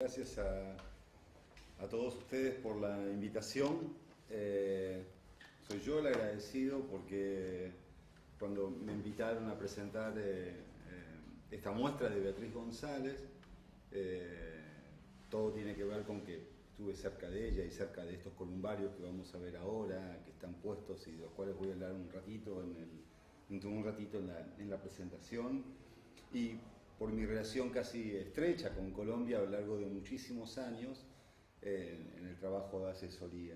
Gracias a todos ustedes por la invitación. Soy yo el agradecido porque cuando me invitaron a presentar esta muestra de Beatriz González, todo tiene que ver con que estuve cerca de ella y cerca de estos columbarios que vamos a ver ahora, que están puestos y de los cuales voy a hablar un ratito en la presentación. Y por mi relación casi estrecha con Colombia a lo largo de muchísimos años en el trabajo de asesoría.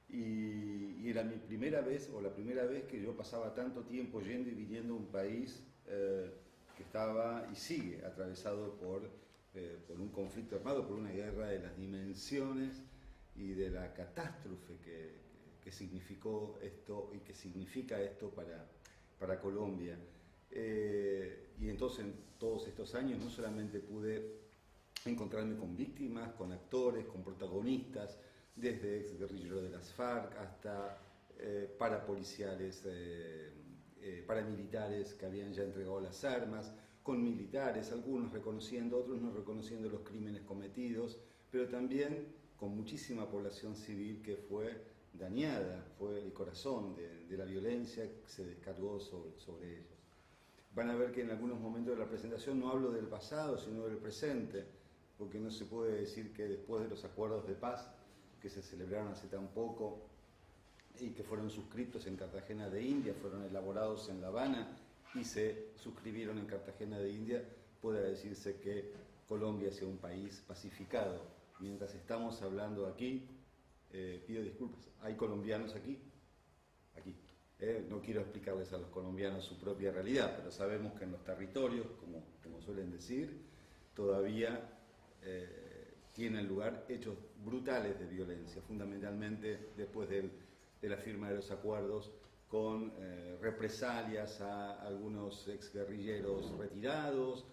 Y era mi primera vez, o la primera vez que yo pasaba tanto tiempo yendo y viniendo a un país que estaba y sigue atravesado por un conflicto armado, por una guerra de las dimensiones y de la catástrofe que significó esto y que significa esto para Colombia. Y entonces en todos estos años no solamente pude encontrarme con víctimas, con actores, con protagonistas, desde exguerrilleros de las FARC hasta parapoliciales, paramilitares que habían ya entregado las armas, con militares, algunos reconociendo, otros no reconociendo los crímenes cometidos, pero también con muchísima población civil que fue dañada, fue el corazón de la violencia que se descargó sobre ellos. Van a ver que en algunos momentos de la presentación no hablo del pasado, sino del presente, porque no se puede decir que después de los acuerdos de paz que se celebraron hace tan poco y que fueron suscritos en Cartagena de India, fueron elaborados en La Habana y se suscribieron en Cartagena de India, pueda decirse que Colombia sea un país pacificado. Mientras estamos hablando aquí, pido disculpas, ¿hay colombianos aquí? Aquí. No quiero explicarles a los colombianos su propia realidad, pero sabemos que en los territorios, como suelen decir, todavía tienen lugar hechos brutales de violencia, fundamentalmente después de la firma de los acuerdos con represalias a algunos exguerrilleros retirados,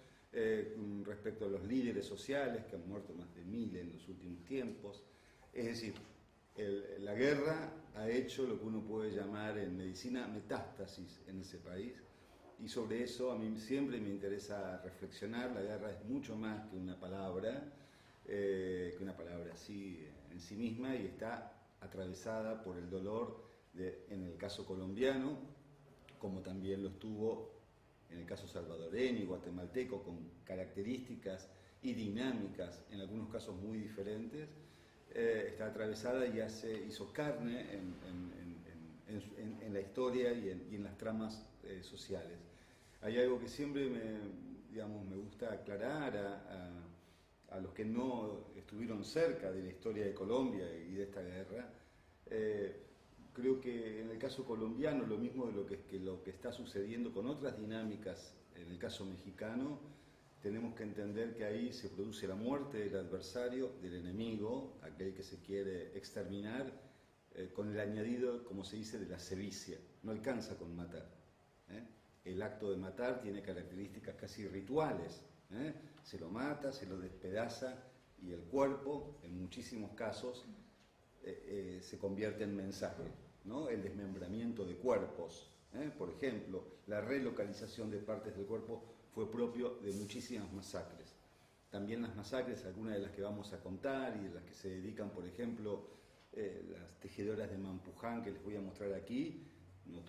respecto a los líderes sociales, que han muerto más de 1000 en los últimos tiempos. Es decir, la guerra ha hecho lo que uno puede llamar en medicina metástasis en ese país, y sobre eso a mí siempre me interesa reflexionar. La guerra es mucho más que una palabra así en sí misma, y está atravesada por el dolor en el caso colombiano, como también lo estuvo en el caso salvadoreño y guatemalteco, con características y dinámicas en algunos casos muy diferentes. Está atravesada y hizo carne en la historia y en las tramas sociales. Hay algo que siempre me gusta aclarar a los que no estuvieron cerca de la historia de Colombia y de esta guerra. Creo que en el caso colombiano, lo mismo de lo que está sucediendo con otras dinámicas en el caso mexicano, tenemos que entender que ahí se produce la muerte del adversario, del enemigo, aquel que se quiere exterminar, con el añadido, como se dice, de la sevicia. No alcanza con matar. El acto de matar tiene características casi rituales. Se lo mata, se lo despedaza, y el cuerpo, en muchísimos casos, se convierte en mensaje, ¿no? El desmembramiento de cuerpos. Por ejemplo, la relocalización de partes del cuerpo fue propio de muchísimas masacres. También las masacres, algunas de las que vamos a contar y de las que se dedican, por ejemplo, las tejedoras de Mampuján, que les voy a mostrar aquí, no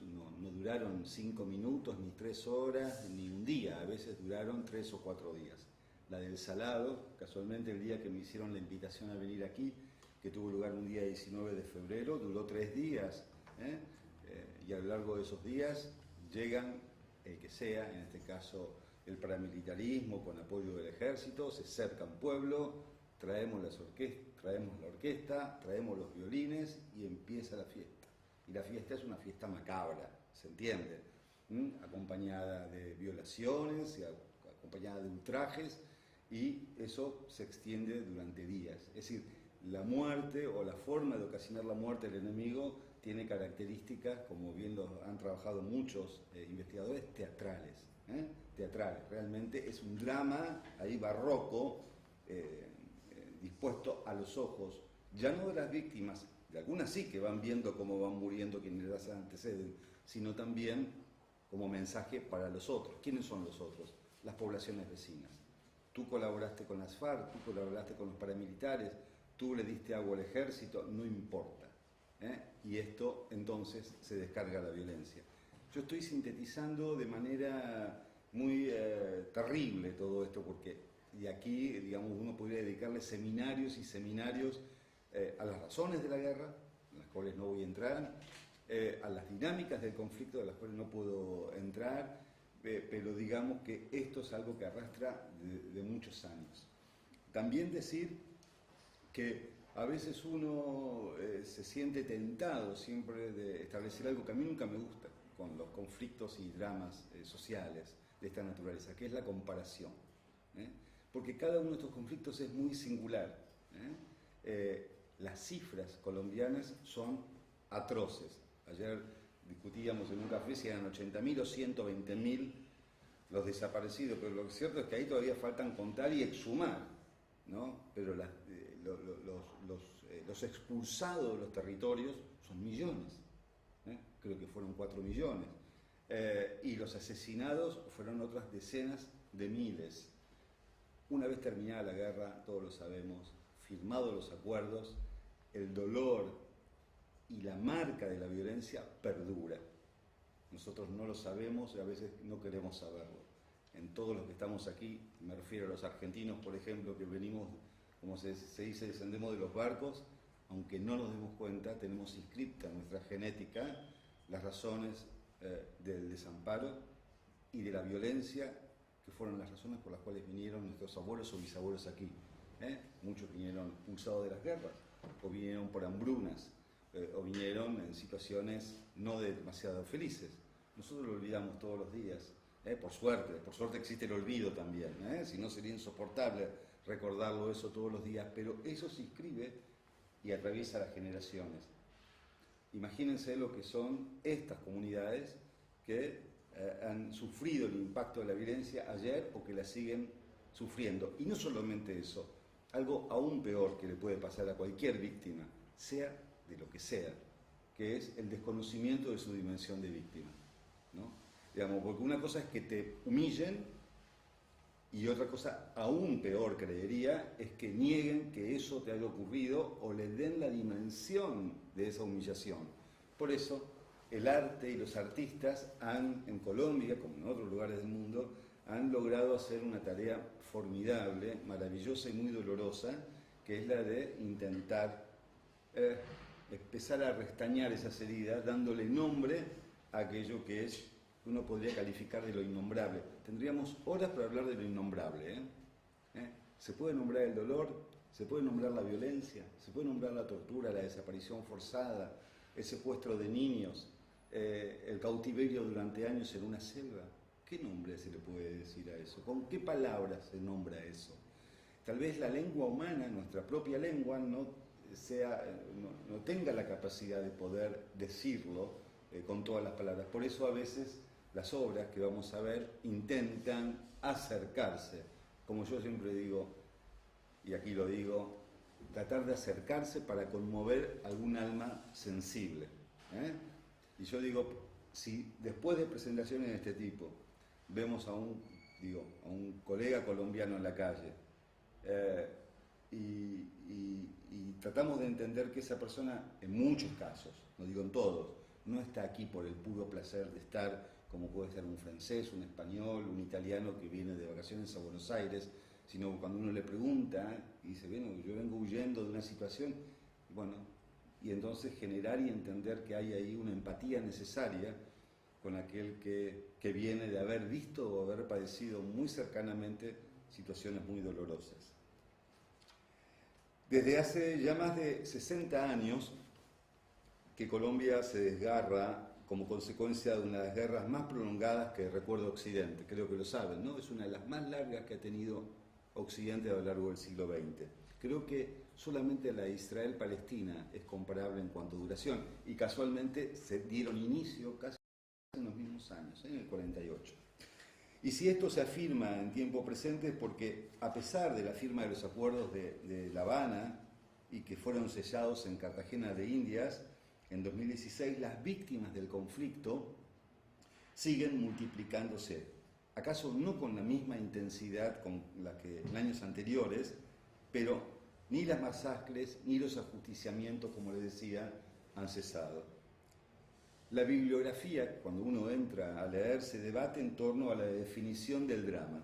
duraron 5 minutos, ni 3 horas, ni un día, a veces duraron 3 o 4 días. La del Salado, casualmente el día que me hicieron la invitación a venir aquí, que tuvo lugar un día 19 de febrero, duró 3 días, y a lo largo de esos días llegan el que sea, en este caso el paramilitarismo con apoyo del ejército, se cerca un pueblo, traemos la orquesta, traemos los violines y empieza la fiesta. Y la fiesta es una fiesta macabra, ¿se entiende? Acompañada de violaciones, acompañada de ultrajes, y eso se extiende durante días. Es decir, la muerte o la forma de ocasionar la muerte del enemigo tiene características, como bien lo han trabajado muchos investigadores, teatrales. Teatrales, realmente es un drama ahí barroco, dispuesto a los ojos, ya no de las víctimas, de algunas sí que van viendo cómo van muriendo quienes las anteceden, sino también como mensaje para los otros. ¿Quiénes son los otros? Las poblaciones vecinas. tú colaboraste con las FARC, tú colaboraste con los paramilitares, tú le diste agua al ejército, no importa. Y esto entonces se descarga la violencia. Yo estoy sintetizando de manera muy terrible todo esto, porque de aquí, digamos, uno podría dedicarle seminarios y seminarios a las razones de la guerra, en las cuales no voy a entrar, a las dinámicas del conflicto, de las cuales no puedo entrar, pero digamos que esto es algo que arrastra de muchos años. También decir que a veces uno se siente tentado siempre de establecer algo que a mí nunca me gusta con los conflictos y dramas sociales de esta naturaleza, que es la comparación. Porque cada uno de estos conflictos es muy singular. Las cifras colombianas son atroces. Ayer discutíamos en un café si eran 80.000 o 120.000 los desaparecidos, pero lo cierto es que ahí todavía faltan contar y exhumar, ¿no? Pero los expulsados de los territorios son millones, creo que fueron 4 millones, y los asesinados fueron otras decenas de miles. Una vez terminada la guerra, todos lo sabemos, firmados los acuerdos, el dolor y la marca de la violencia perdura. Nosotros no lo sabemos y a veces no queremos saberlo. En todos los que estamos aquí, me refiero a los argentinos, por ejemplo, que venimos, como se dice, descendemos de los barcos, aunque no nos demos cuenta, tenemos inscripta en nuestra genética las razones del desamparo y de la violencia, que fueron las razones por las cuales vinieron nuestros abuelos o bisabuelos aquí. Muchos vinieron expulsados de las guerras, o vinieron por hambrunas, o vinieron en situaciones no demasiado felices. Nosotros lo olvidamos todos los días, por suerte existe el olvido también, si no sería insoportable recordarlo eso todos los días, pero eso se inscribe y atraviesa las generaciones. Imagínense lo que son estas comunidades que han sufrido el impacto de la violencia ayer o que la siguen sufriendo. Y no solamente eso, algo aún peor que le puede pasar a cualquier víctima, sea de lo que sea, que es el desconocimiento de su dimensión de víctima, ¿no? Digamos, porque una cosa es que te humillen y otra cosa aún peor, creería, es que nieguen que eso te haya ocurrido o le den la dimensión de esa humillación. Por eso el arte y los artistas en Colombia, como en otros lugares del mundo, han logrado hacer una tarea formidable, maravillosa y muy dolorosa, que es la de intentar empezar a restañar esas heridas, dándole nombre a aquello que uno podría calificar de lo innombrable. Tendríamos horas para hablar de lo innombrable. Se puede nombrar el dolor, se puede nombrar la violencia, se puede nombrar la tortura, la desaparición forzada, el secuestro de niños, el cautiverio durante años en una selva. ¿Qué nombre se le puede decir a eso? ¿Con qué palabras se nombra eso? Tal vez la lengua humana, nuestra propia lengua, no tenga la capacidad de poder decirlo con todas las palabras. Por eso a veces las obras que vamos a ver intentan acercarse, como yo siempre digo, y aquí lo digo, tratar de acercarse para conmover algún alma sensible. Y yo digo, si después de presentaciones de este tipo vemos a un colega colombiano en la calle y tratamos de entender que esa persona, en muchos casos, no digo en todos, no está aquí por el puro placer de estar, como puede ser un francés, un español, un italiano que viene de vacaciones a Buenos Aires, sino cuando uno le pregunta y dice, bueno, yo vengo huyendo de una situación, bueno, y entonces generar y entender que hay ahí una empatía necesaria con aquel que viene de haber visto o haber padecido muy cercanamente situaciones muy dolorosas. Desde hace ya más de 60 años que Colombia se desgarra como consecuencia de una de las guerras más prolongadas que recuerda Occidente. Creo que lo saben, ¿no? Es una de las más largas que ha tenido Occidente a lo largo del siglo XX. Creo que solamente la de Israel-Palestina es comparable en cuanto a duración y casualmente se dieron inicio casi en los mismos años, en el 48. Y si esto se afirma en tiempo presente es porque, a pesar de la firma de los acuerdos de La Habana y que fueron sellados en Cartagena de Indias en 2016, las víctimas del conflicto siguen multiplicándose acaso no con la misma intensidad con la que en años anteriores, pero ni las masacres ni los ajusticiamientos, como les decía, han cesado. La bibliografía, cuando uno entra a leer, se debate en torno a la definición del drama.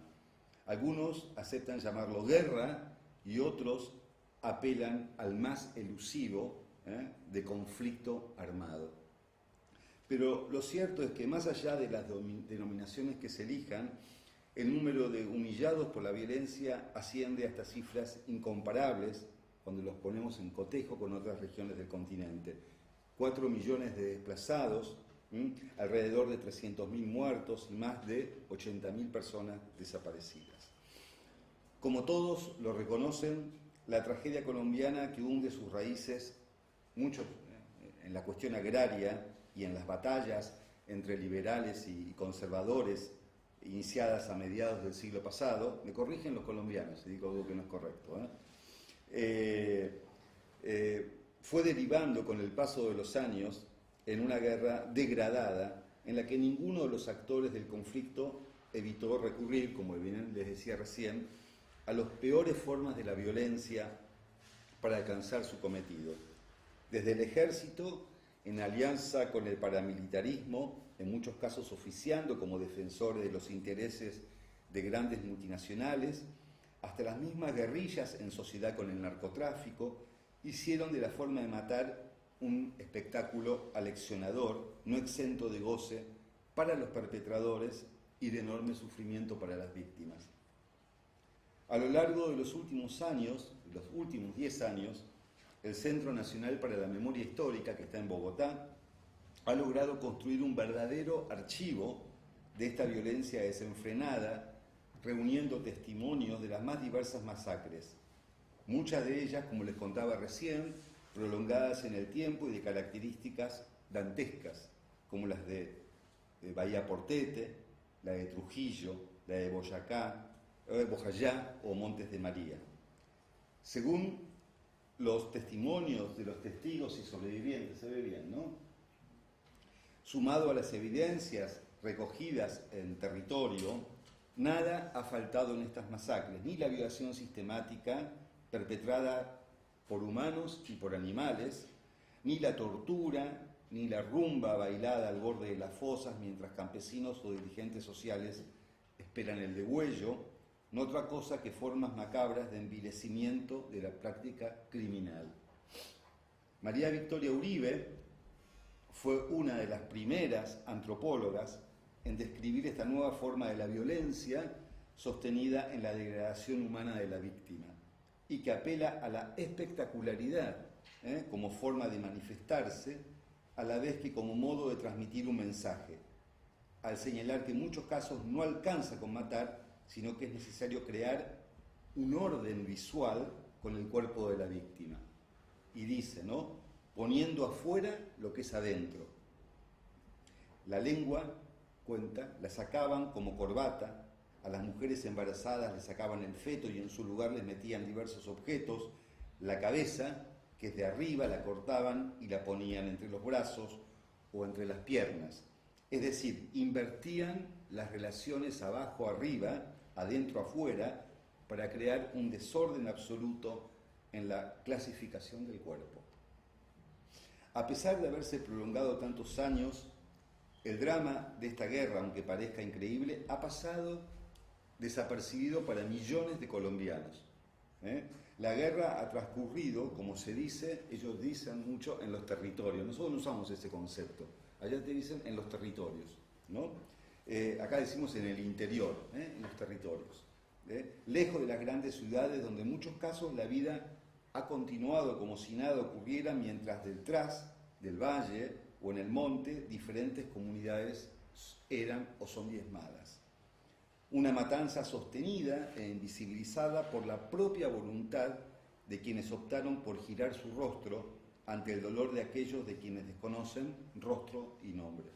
Algunos aceptan llamarlo guerra y otros apelan al más elusivo de conflicto armado. Pero lo cierto es que más allá de las denominaciones que se elijan, el número de humillados por la violencia asciende hasta cifras incomparables cuando los ponemos en cotejo con otras regiones del continente. 4 millones de desplazados, alrededor de 300.000 muertos y más de 80.000 personas desaparecidas. Como todos lo reconocen, la tragedia colombiana que hunde sus raíces mucho en la cuestión agraria y en las batallas entre liberales y conservadores iniciadas a mediados del siglo pasado, me corrigen los colombianos si digo algo que no es correcto, fue derivando con el paso de los años en una guerra degradada en la que ninguno de los actores del conflicto evitó recurrir, como bien les decía recién, a las peores formas de la violencia para alcanzar su cometido. Desde el ejército, en alianza con el paramilitarismo, en muchos casos oficiando como defensores de los intereses de grandes multinacionales, hasta las mismas guerrillas en sociedad con el narcotráfico, hicieron de la forma de matar un espectáculo aleccionador, no exento de goce para los perpetradores y de enorme sufrimiento para las víctimas. A lo largo de los últimos años, los últimos 10 años, el Centro Nacional para la Memoria Histórica, que está en Bogotá, ha logrado construir un verdadero archivo de esta violencia desenfrenada, reuniendo testimonios de las más diversas masacres, muchas de ellas, como les contaba recién, prolongadas en el tiempo y de características dantescas, como las de Bahía Portete, la de Trujillo, la de Bojayá o Montes de María. Según los testimonios de los testigos y sobrevivientes, se ve bien, ¿no? Sumado a las evidencias recogidas en territorio, nada ha faltado en estas masacres, ni la violación sistemática perpetrada por humanos y por animales, ni la tortura, ni la rumba bailada al borde de las fosas mientras campesinos o dirigentes sociales esperan el degüello, no otra cosa que formas macabras de envilecimiento de la práctica criminal. María Victoria Uribe fue una de las primeras antropólogas en describir esta nueva forma de la violencia sostenida en la degradación humana de la víctima y que apela a la espectacularidad como forma de manifestarse, a la vez que como modo de transmitir un mensaje, al señalar que en muchos casos no alcanza con matar, sino que es necesario crear un orden visual con el cuerpo de la víctima. Y dice, ¿no?, poniendo afuera lo que es adentro. La lengua, cuenta, la sacaban como corbata, a las mujeres embarazadas les sacaban el feto y en su lugar les metían diversos objetos, la cabeza, que es de arriba, la cortaban y la ponían entre los brazos o entre las piernas. Es decir, invertían las relaciones abajo-arriba, adentro-afuera, para crear un desorden absoluto en la clasificación del cuerpo. A pesar de haberse prolongado tantos años, el drama de esta guerra, aunque parezca increíble, ha pasado desapercibido para millones de colombianos. La guerra ha transcurrido, como se dice, ellos dicen mucho, en los territorios. Nosotros no usamos ese concepto. Allá te dicen en los territorios, ¿no? Acá decimos en el interior, en los territorios. Lejos de las grandes ciudades, donde en muchos casos la vida ha continuado como si nada ocurriera, mientras detrás del valle o en el monte diferentes comunidades eran o son diezmadas. Una matanza sostenida e invisibilizada por la propia voluntad de quienes optaron por girar su rostro ante el dolor de aquellos de quienes desconocen rostro y nombre.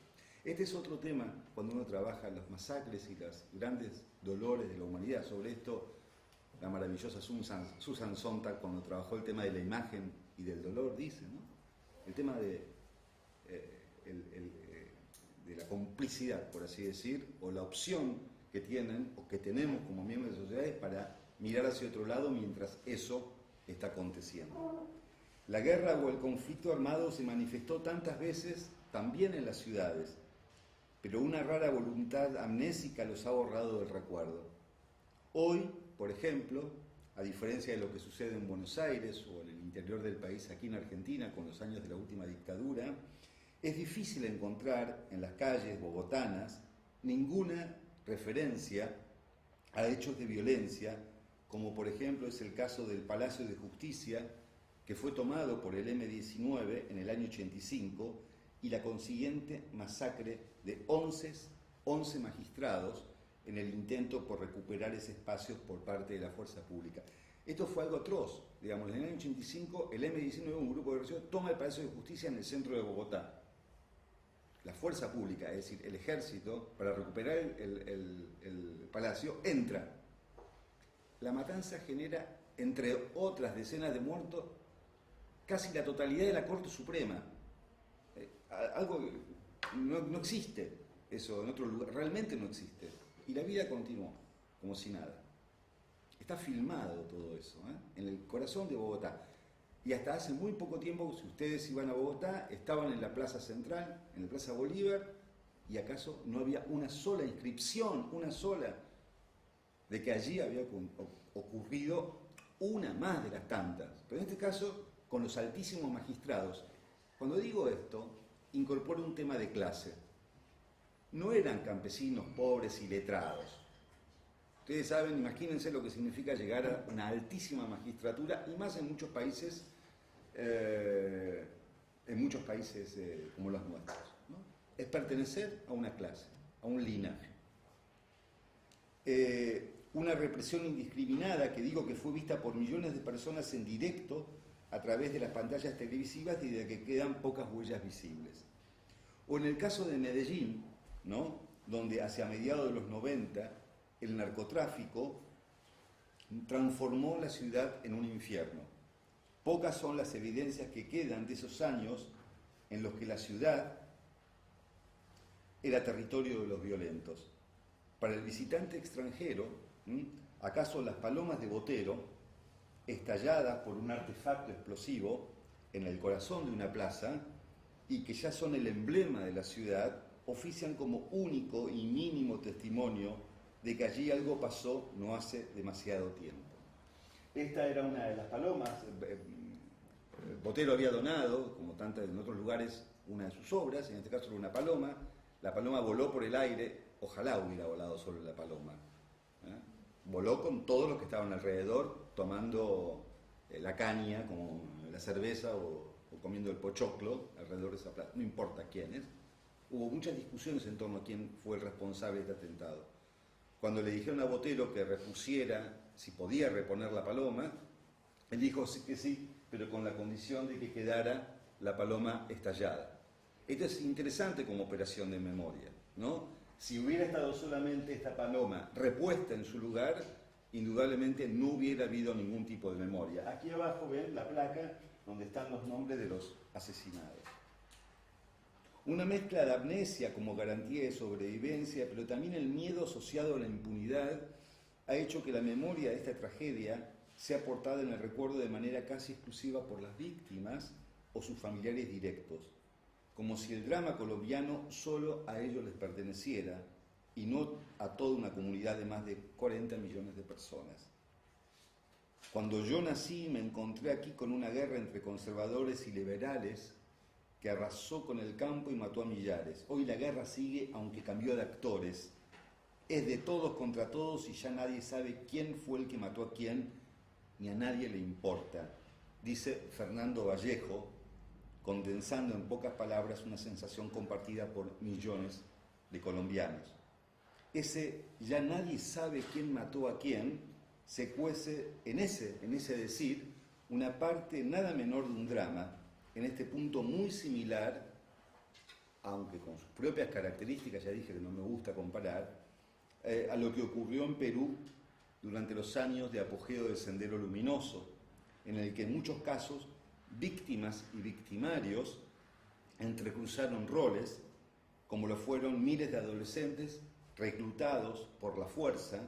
Este es otro tema cuando uno trabaja las masacres y los grandes dolores de la humanidad. Sobre esto, la maravillosa Susan Sontag, cuando trabajó el tema de la imagen y del dolor, dice, ¿no?, el tema de la complicidad, por así decir, o la opción que tienen o que tenemos como miembros de sociedades para mirar hacia otro lado mientras eso está aconteciendo. La guerra o el conflicto armado se manifestó tantas veces también en las ciudades, pero una rara voluntad amnésica los ha borrado del recuerdo. Hoy, por ejemplo, a diferencia de lo que sucede en Buenos Aires o en el interior del país aquí en Argentina con los años de la última dictadura, es difícil encontrar en las calles bogotanas ninguna referencia a hechos de violencia, como por ejemplo es el caso del Palacio de Justicia, que fue tomado por el M-19 en el año 85, y la consiguiente masacre de 11 magistrados en el intento por recuperar ese espacio por parte de la fuerza pública. Esto fue algo atroz. Digamos, en el año 85, el M-19, un grupo de represión, toma el Palacio de Justicia en el centro de Bogotá. La fuerza pública, es decir, el ejército, para recuperar el palacio, entra. La matanza genera, entre otras decenas de muertos, casi la totalidad de la Corte Suprema. Algo que no existe eso en otro lugar, realmente no existe. Y la vida continuó, como si nada. Está filmado todo eso, en el corazón de Bogotá. Y hasta hace muy poco tiempo, si ustedes iban a Bogotá, estaban en la Plaza Central, en la Plaza Bolívar, y acaso no había una sola inscripción, una sola, de que allí había ocurrido una más de las tantas. Pero en este caso, con los altísimos magistrados. Cuando digo esto, incorporo un tema de clase. No eran campesinos pobres y letrados. Ustedes saben, imagínense lo que significa llegar a una altísima magistratura, y más en muchos países como los nuestros, ¿no? Es pertenecer a una clase, a un linaje. Una represión indiscriminada que digo que fue vista por millones de personas en directo a través de las pantallas televisivas y de que quedan pocas huellas visibles. O en el caso de Medellín, ¿no?, donde hacia mediados de los 90 el narcotráfico transformó la ciudad en un infierno. Pocas son las evidencias que quedan de esos años en los que la ciudad era territorio de los violentos. Para el visitante extranjero, ¿acaso las palomas de Botero, estalladas por un artefacto explosivo en el corazón de una plaza y que ya son el emblema de la ciudad, ofician como único y mínimo testimonio de que allí algo pasó no hace demasiado tiempo? Esta era una de las palomas. Botero había donado, como tantas en otros lugares, una de sus obras, en este caso era una paloma. La paloma voló por el aire, ojalá hubiera volado solo la paloma. Voló con todos los que estaban alrededor, tomando la caña, como la cerveza, o comiendo el pochoclo alrededor de esa plaza, no importa quiénes. Hubo muchas discusiones en torno a quién fue el responsable de este atentado. Cuando le dijeron a Botero que repusiera si podía reponer la paloma, él dijo sí que sí, pero con la condición de que quedara la paloma estallada. Esto es interesante como operación de memoria, ¿no? Si hubiera estado solamente esta paloma repuesta en su lugar, indudablemente no hubiera habido ningún tipo de memoria. Aquí abajo ven la placa donde están los nombres de los asesinados. Una mezcla de amnesia como garantía de sobrevivencia, pero también el miedo asociado a la impunidad, ha hecho que la memoria de esta tragedia sea portada en el recuerdo de manera casi exclusiva por las víctimas o sus familiares directos, como si el drama colombiano solo a ellos les perteneciera y no a toda una comunidad de más de 40 millones de personas. Cuando yo nací me encontré aquí con una guerra entre conservadores y liberales que arrasó con el campo y mató a millares. Hoy la guerra sigue, aunque cambió de actores. Es de todos contra todos y ya nadie sabe quién fue el que mató a quién, ni a nadie le importa, dice Fernando Vallejo, condensando en pocas palabras una sensación compartida por millones de colombianos. Ese ya nadie sabe quién mató a quién se cuece en ese decir una parte nada menor de un drama, en este punto muy similar, aunque con sus propias características, ya dije que no me gusta comparar, a lo que ocurrió en Perú durante los años de apogeo del Sendero Luminoso, en el que en muchos casos víctimas y victimarios entrecruzaron roles, como lo fueron miles de adolescentes reclutados por la fuerza,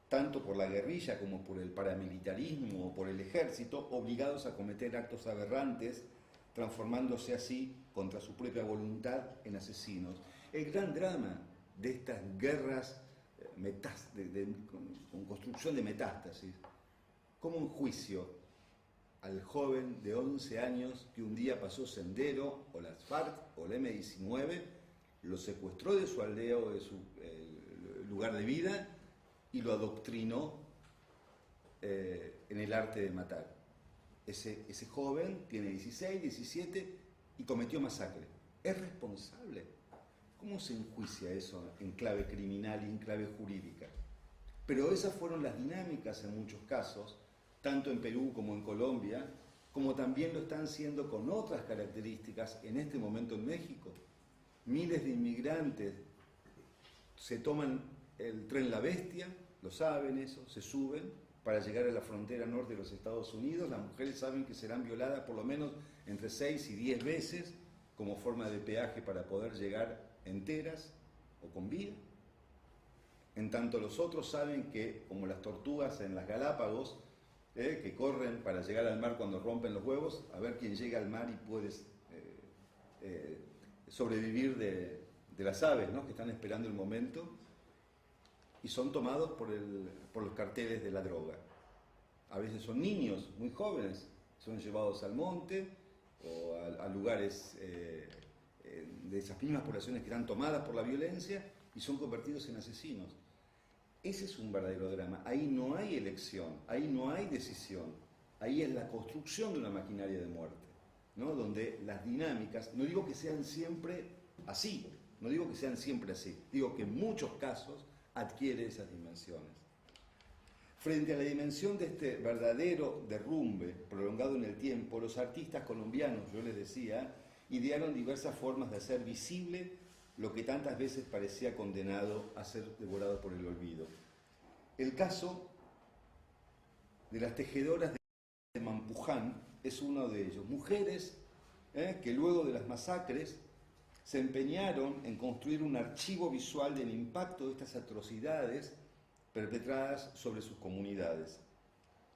tanto por la guerrilla como por el paramilitarismo o por el ejército, obligados a cometer actos aberrantes, transformándose así, contra su propia voluntad, en asesinos. El gran drama de estas guerras con construcción de metástasis, como un juicio al joven de 11 años que un día pasó Sendero, o las FARC, o la M-19, lo secuestró de su aldea o de su lugar de vida y lo adoctrinó en el arte de matar. Ese joven tiene 16, 17 y cometió masacre. ¿Es responsable? ¿Cómo se enjuicia eso en clave criminal y en clave jurídica? Pero esas fueron las dinámicas en muchos casos, tanto en Perú como en Colombia, como también lo están siendo con otras características en este momento en México. Miles de inmigrantes se toman el tren La Bestia, lo saben eso, se suben para llegar a la frontera norte de los Estados Unidos. Las mujeres saben que serán violadas por lo menos entre 6 y 10 veces como forma de peaje para poder llegar enteras o con vida. En tanto los otros saben que, como las tortugas en las Galápagos, que corren para llegar al mar cuando rompen los huevos, a ver quién llega al mar y puede sobrevivir de las aves, ¿no?, que están esperando el momento, y son tomados por los carteles de la droga. A veces son niños muy jóvenes, son llevados al monte o a lugares de esas mismas poblaciones que están tomadas por la violencia y son convertidos en asesinos. Ese es un verdadero drama. Ahí no hay elección, ahí no hay decisión, ahí es la construcción de una maquinaria de muerte, ¿no?, donde las dinámicas, no digo que sean siempre así, no digo que sean siempre así, digo que en muchos casos adquiere esas dimensiones. Frente a la dimensión de este verdadero derrumbe prolongado en el tiempo, los artistas colombianos, yo les decía, idearon diversas formas de hacer visible lo que tantas veces parecía condenado a ser devorado por el olvido. El caso de las tejedoras de Mampuján es uno de ellos. Mujeres que luego de las masacres se empeñaron en construir un archivo visual del impacto de estas atrocidades perpetradas sobre sus comunidades,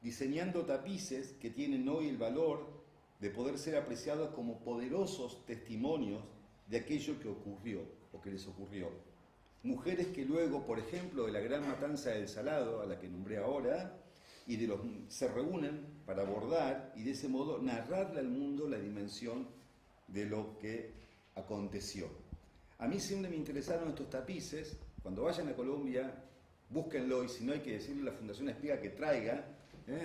diseñando tapices que tienen hoy el valor de poder ser apreciados como poderosos testimonios de aquello que ocurrió o que les ocurrió. Mujeres que luego, por ejemplo, de la gran matanza del Salado, a la que nombré ahora, se reúnen para abordar y de ese modo narrarle al mundo la dimensión de lo que aconteció. A mí siempre me interesaron estos tapices. Cuando vayan a Colombia, búsquenlo, y si no, hay que decirle a la Fundación Espiga que traiga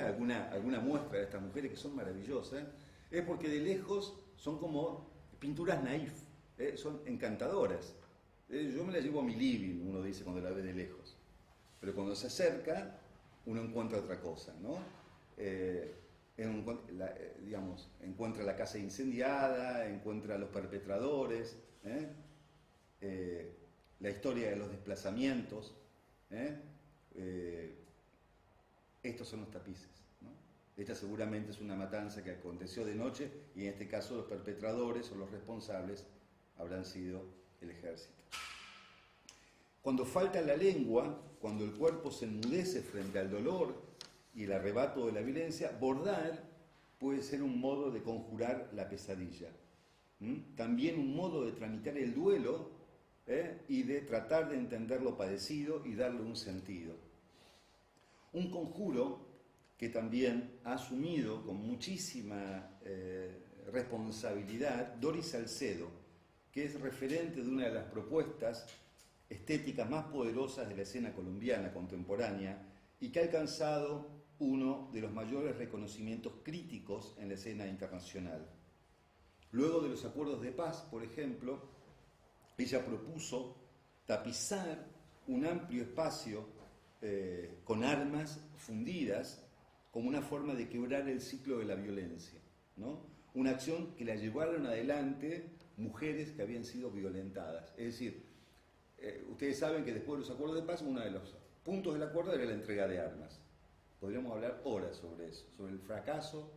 alguna muestra de estas mujeres que son maravillosas, es porque de lejos son como pinturas naif, son encantadoras. Yo me la llevo a mi living, uno dice cuando la ve de lejos, pero cuando se acerca uno encuentra otra cosa, ¿no? Encuentra la casa incendiada, encuentra a los perpetradores, la historia de los desplazamientos. Estos son los tapices, ¿no? Esta seguramente es una matanza que aconteció de noche y en este caso los perpetradores o los responsables habrán sido el ejército. Cuando falta la lengua, cuando el cuerpo se enmudece frente al dolor y el arrebato de la violencia, bordar puede ser un modo de conjurar la pesadilla. También un modo de tramitar el duelo y de tratar de entender lo padecido y darle un sentido. Un conjuro que también ha asumido con muchísima responsabilidad Doris Salcedo, que es referente de una de las propuestas estéticas más poderosas de la escena colombiana contemporánea y que ha alcanzado uno de los mayores reconocimientos críticos en la escena internacional. Luego de los acuerdos de paz, por ejemplo, ella propuso tapizar un amplio espacio con armas fundidas como una forma de quebrar el ciclo de la violencia, ¿no? Una acción que la llevaron adelante mujeres que habían sido violentadas. Es decir, ustedes saben que después de los acuerdos de paz, uno de los puntos del acuerdo era la entrega de armas. Podríamos hablar horas sobre eso, sobre el fracaso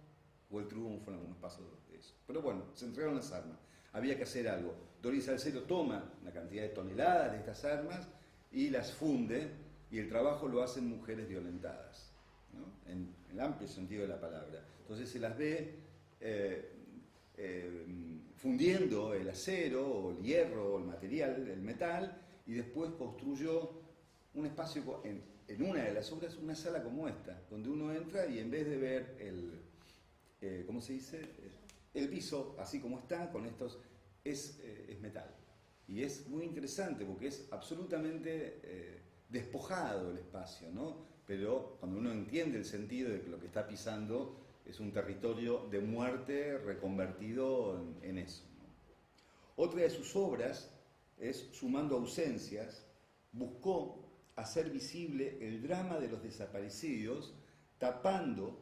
o el triunfo en algunos pasos de eso. Pero bueno, se entregaron las armas. Había que hacer algo. Doris Salcedo toma una cantidad de toneladas de estas armas y las funde, y el trabajo lo hacen mujeres violentadas, ¿no? En el amplio sentido de la palabra. Entonces se las ve fundiendo el acero, o el hierro, o el material, el metal, y después construyó un espacio en una de las obras, una sala como esta, donde uno entra y en vez de ver ¿cómo se dice? El piso así como está, con estos, es metal. Y es muy interesante porque es absolutamente despojado el espacio, ¿no? Pero cuando uno entiende el sentido de que lo que está pisando es un territorio de muerte reconvertido en eso, ¿no? Otra de sus obras es Sumando ausencias. Buscó hacer visible el drama de los desaparecidos, tapizando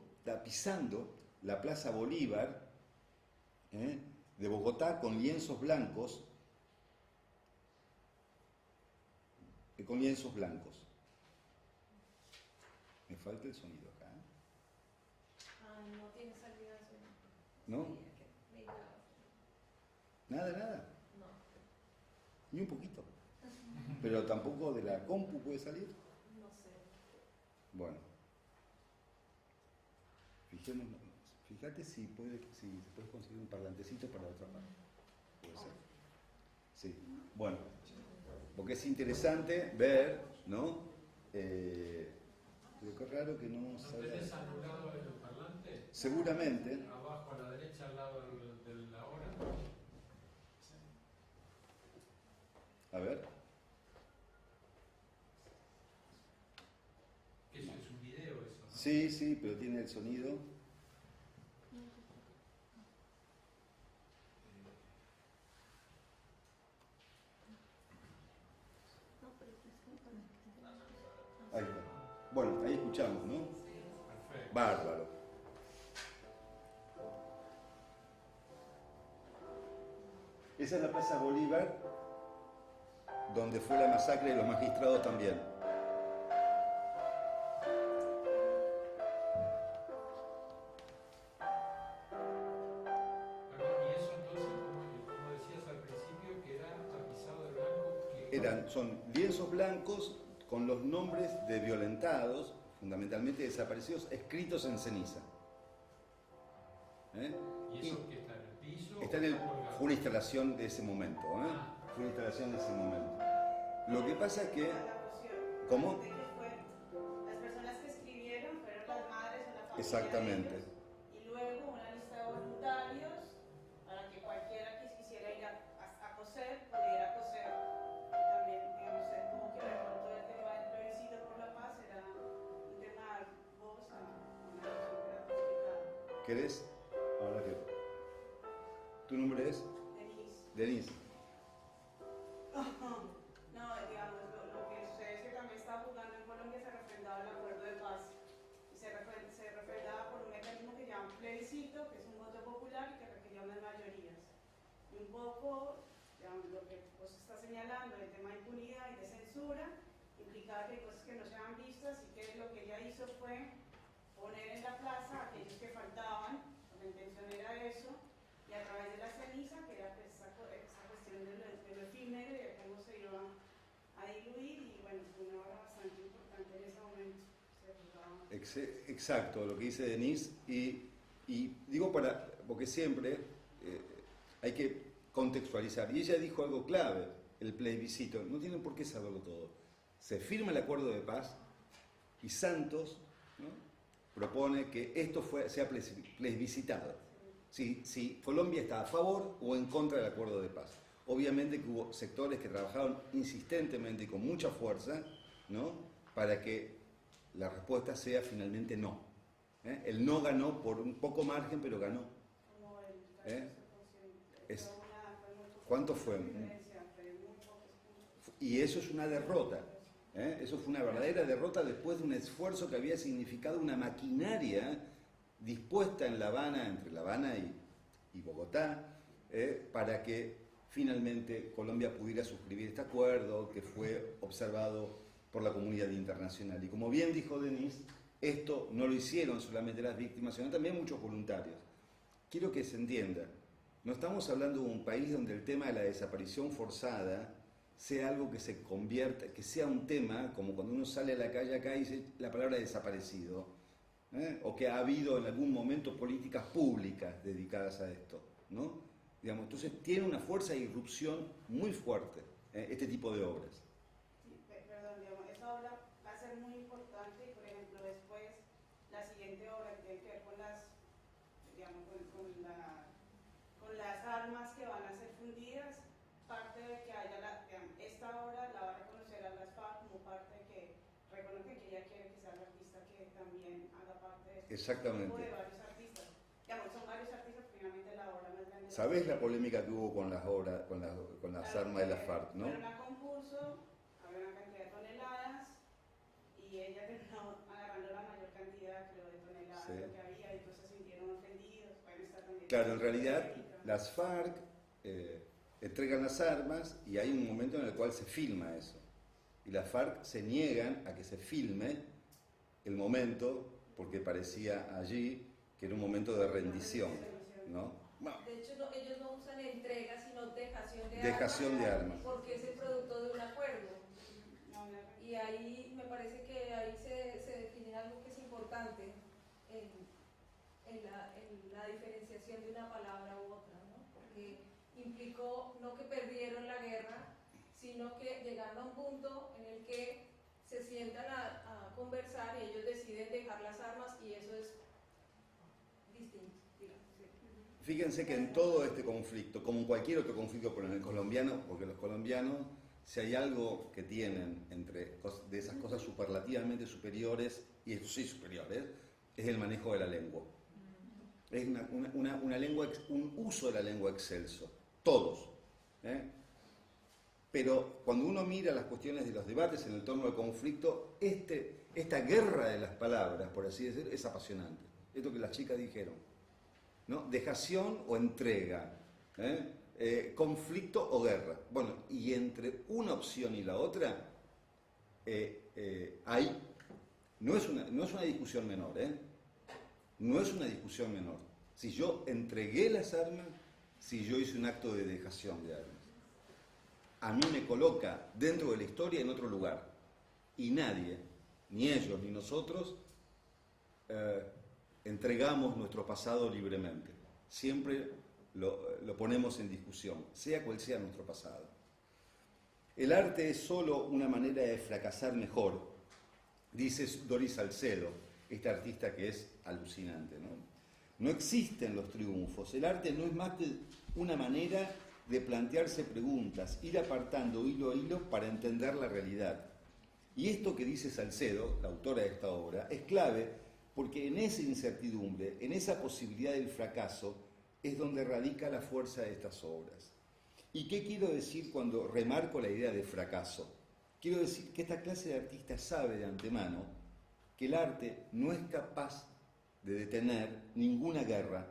la Plaza Bolívar de Bogotá con lienzos blancos, Me falta el sonido acá. No tiene salida de sonido. ¿No? Nada. No. Ni un poquito. Pero tampoco de la compu puede salir. No sé. Bueno. Fíjate si puedes conseguir un parlantecito para otra parte. Puede ser. Sí. Bueno. Porque es interesante ver, ¿no? Pero qué raro que no salga. ¿No tenés anulado el parlante? Seguramente. Abajo a la derecha, al lado de la hora. A ver. Eso es un video, eso, ¿no? Sí, pero tiene el sonido. Ahí está. Bueno, ahí escuchamos, ¿no? Perfecto. Bárbaro. Esa es la Plaza Bolívar, donde fue la masacre de los magistrados también. Perdón, y eso entonces, como decías al principio, que era tapizado de blanco. Son lienzos blancos con los nombres de violentados, fundamentalmente desaparecidos, escritos en ceniza. ¿Y eso que está en el piso? Está fue una instalación de ese momento, Fue una instalación de ese momento. Lo que pasa es que... ¿Cómo? Las personas que escribieron fueron las madres o la familia. Exactamente. De ellos, y luego una lista de voluntarios para que cualquiera que quisiera ir a coser pudiera coser. También, digamos, como que de pronto el tema del plebiscito por la paz era un tema vos, una cosa que era complicada. ¿Querés? Ahora que... ¿Tu nombre es? Denise. No, digamos, lo que sucede es que también estaba jugando en Colombia, se refrendaba el acuerdo de paz. Y se refrendaba por un mecanismo que llaman plebiscito, que es un voto popular y que requería unas mayorías. Y un poco, digamos, lo que vos estás señalando, el tema de impunidad y de censura, implicaba que hay cosas que no se habían visto, así que lo que ella hizo fue poner en la plaza a aquellos que faltaban, la intención era eso, y a través de la ceniza, que era esa cuestión de lo efímero y de cómo se iba a diluir, y bueno, fue una obra bastante importante en ese momento. Exacto, lo que dice Denise, y digo porque siempre hay que contextualizar, y ella dijo algo clave, el plebiscito, no tienen por qué saberlo todo. Se firma el acuerdo de paz y Santos, ¿no?, propone que esto sea plebiscitado. Si Colombia está a favor o en contra del acuerdo de paz. Obviamente que hubo sectores que trabajaron insistentemente y con mucha fuerza, ¿no?, para que la respuesta sea finalmente no. El no ganó por un poco margen, pero ganó. ¿Cuánto fue? Y eso es una derrota. Eso fue una verdadera derrota después de un esfuerzo que había significado una maquinaria dispuesta en La Habana, entre La Habana y Bogotá, para que finalmente Colombia pudiera suscribir este acuerdo que fue observado por la comunidad internacional. Y como bien dijo Denise, esto no lo hicieron solamente las víctimas, sino también muchos voluntarios. Quiero que se entienda, no estamos hablando de un país donde el tema de la desaparición forzada sea algo que se convierta, que sea un tema, como cuando uno sale a la calle acá y dice la palabra desaparecido, o que ha habido en algún momento políticas públicas dedicadas a esto, ¿no? Digamos, entonces tiene una fuerza de irrupción muy fuerte, este tipo de obras. Sí, perdón, digamos, esa obra va a ser muy importante y, por ejemplo, después la siguiente obra que tiene que ver con las, digamos, con las armas que van a ser fundidas, parte de que haya digamos, esta obra la va a reconocer a las FARC como parte de que reconozcan que ella quiere que sea la artista que también haga parte de este Exactamente. grupo de varios artistas. Digamos, son varios artistas, finalmente la obra más grande. ¿Sabés la polémica que hubo con las obras, con las armas de la FARC, no? Fueron a concurso, había una cantidad de toneladas y ella terminó agarrando la mayor cantidad, creo, de toneladas Sí. de lo que había, y entonces se sintieron ofendidos. Bueno, está también. Claro, en realidad las FARC entregan las armas y hay un momento en el cual se filma eso. Y las FARC se niegan a que se filme el momento porque parecía allí que era un momento de rendición, ¿no? Bueno, De hecho, ellos no usan entrega, sino dejación de armas. porque es el producto de un acuerdo. No, no, Y ahí me parece que ahí se define algo que es importante en la diferenciación de una palabra u otra, ¿no? Porque implicó no que perdieron la guerra, sino que llegaron a un punto en el que se sientan a conversar y ellos deciden dejar las armas, y eso es distinto, digamos. Sí. Fíjense que en todo este conflicto, como en cualquier otro conflicto con el colombiano, porque los colombianos, si hay algo que tienen de esas cosas superlativamente superiores, y eso sí superiores, es el manejo de la lengua. Es una lengua, un uso de la lengua excelso, todos. Pero cuando uno mira las cuestiones de los debates en el torno al conflicto, esta guerra de las palabras, por así decirlo, es apasionante. Esto que las chicas dijeron, ¿no? Dejación o entrega, conflicto o guerra. Bueno, y entre una opción y la otra, no es una discusión menor, no es una discusión menor. Si yo entregué las armas, si yo hice un acto de dejación de armas, a mí me coloca dentro de la historia en otro lugar. Y nadie, ni ellos ni nosotros, entregamos nuestro pasado libremente. Siempre lo ponemos en discusión, sea cual sea nuestro pasado. El arte es solo una manera de fracasar mejor, dice Doris Salcedo, esta artista que es alucinante, ¿no? No existen los triunfos, el arte no es más que una manera de plantearse preguntas, ir apartando hilo a hilo para entender la realidad. Y esto que dice Salcedo, la autora de esta obra, es clave porque en esa incertidumbre, en esa posibilidad del fracaso, es donde radica la fuerza de estas obras. ¿Y qué quiero decir cuando remarco la idea de fracaso? Quiero decir que esta clase de artista sabe de antemano que el arte no es capaz de detener ninguna guerra,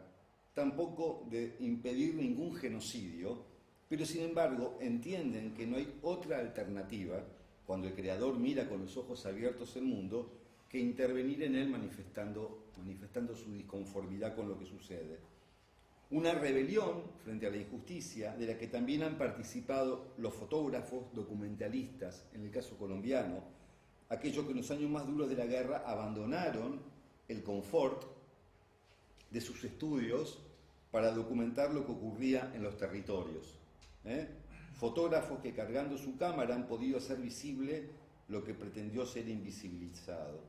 tampoco de impedir ningún genocidio, pero sin embargo entienden que no hay otra alternativa, cuando el creador mira con los ojos abiertos el mundo, que intervenir en él manifestando su disconformidad con lo que sucede. Una rebelión frente a la injusticia de la que también han participado los fotógrafos, documentalistas, en el caso colombiano, aquellos que en los años más duros de la guerra abandonaron el confort de sus estudios para documentar lo que ocurría en los territorios. Fotógrafos que cargando su cámara han podido hacer visible lo que pretendió ser invisibilizado.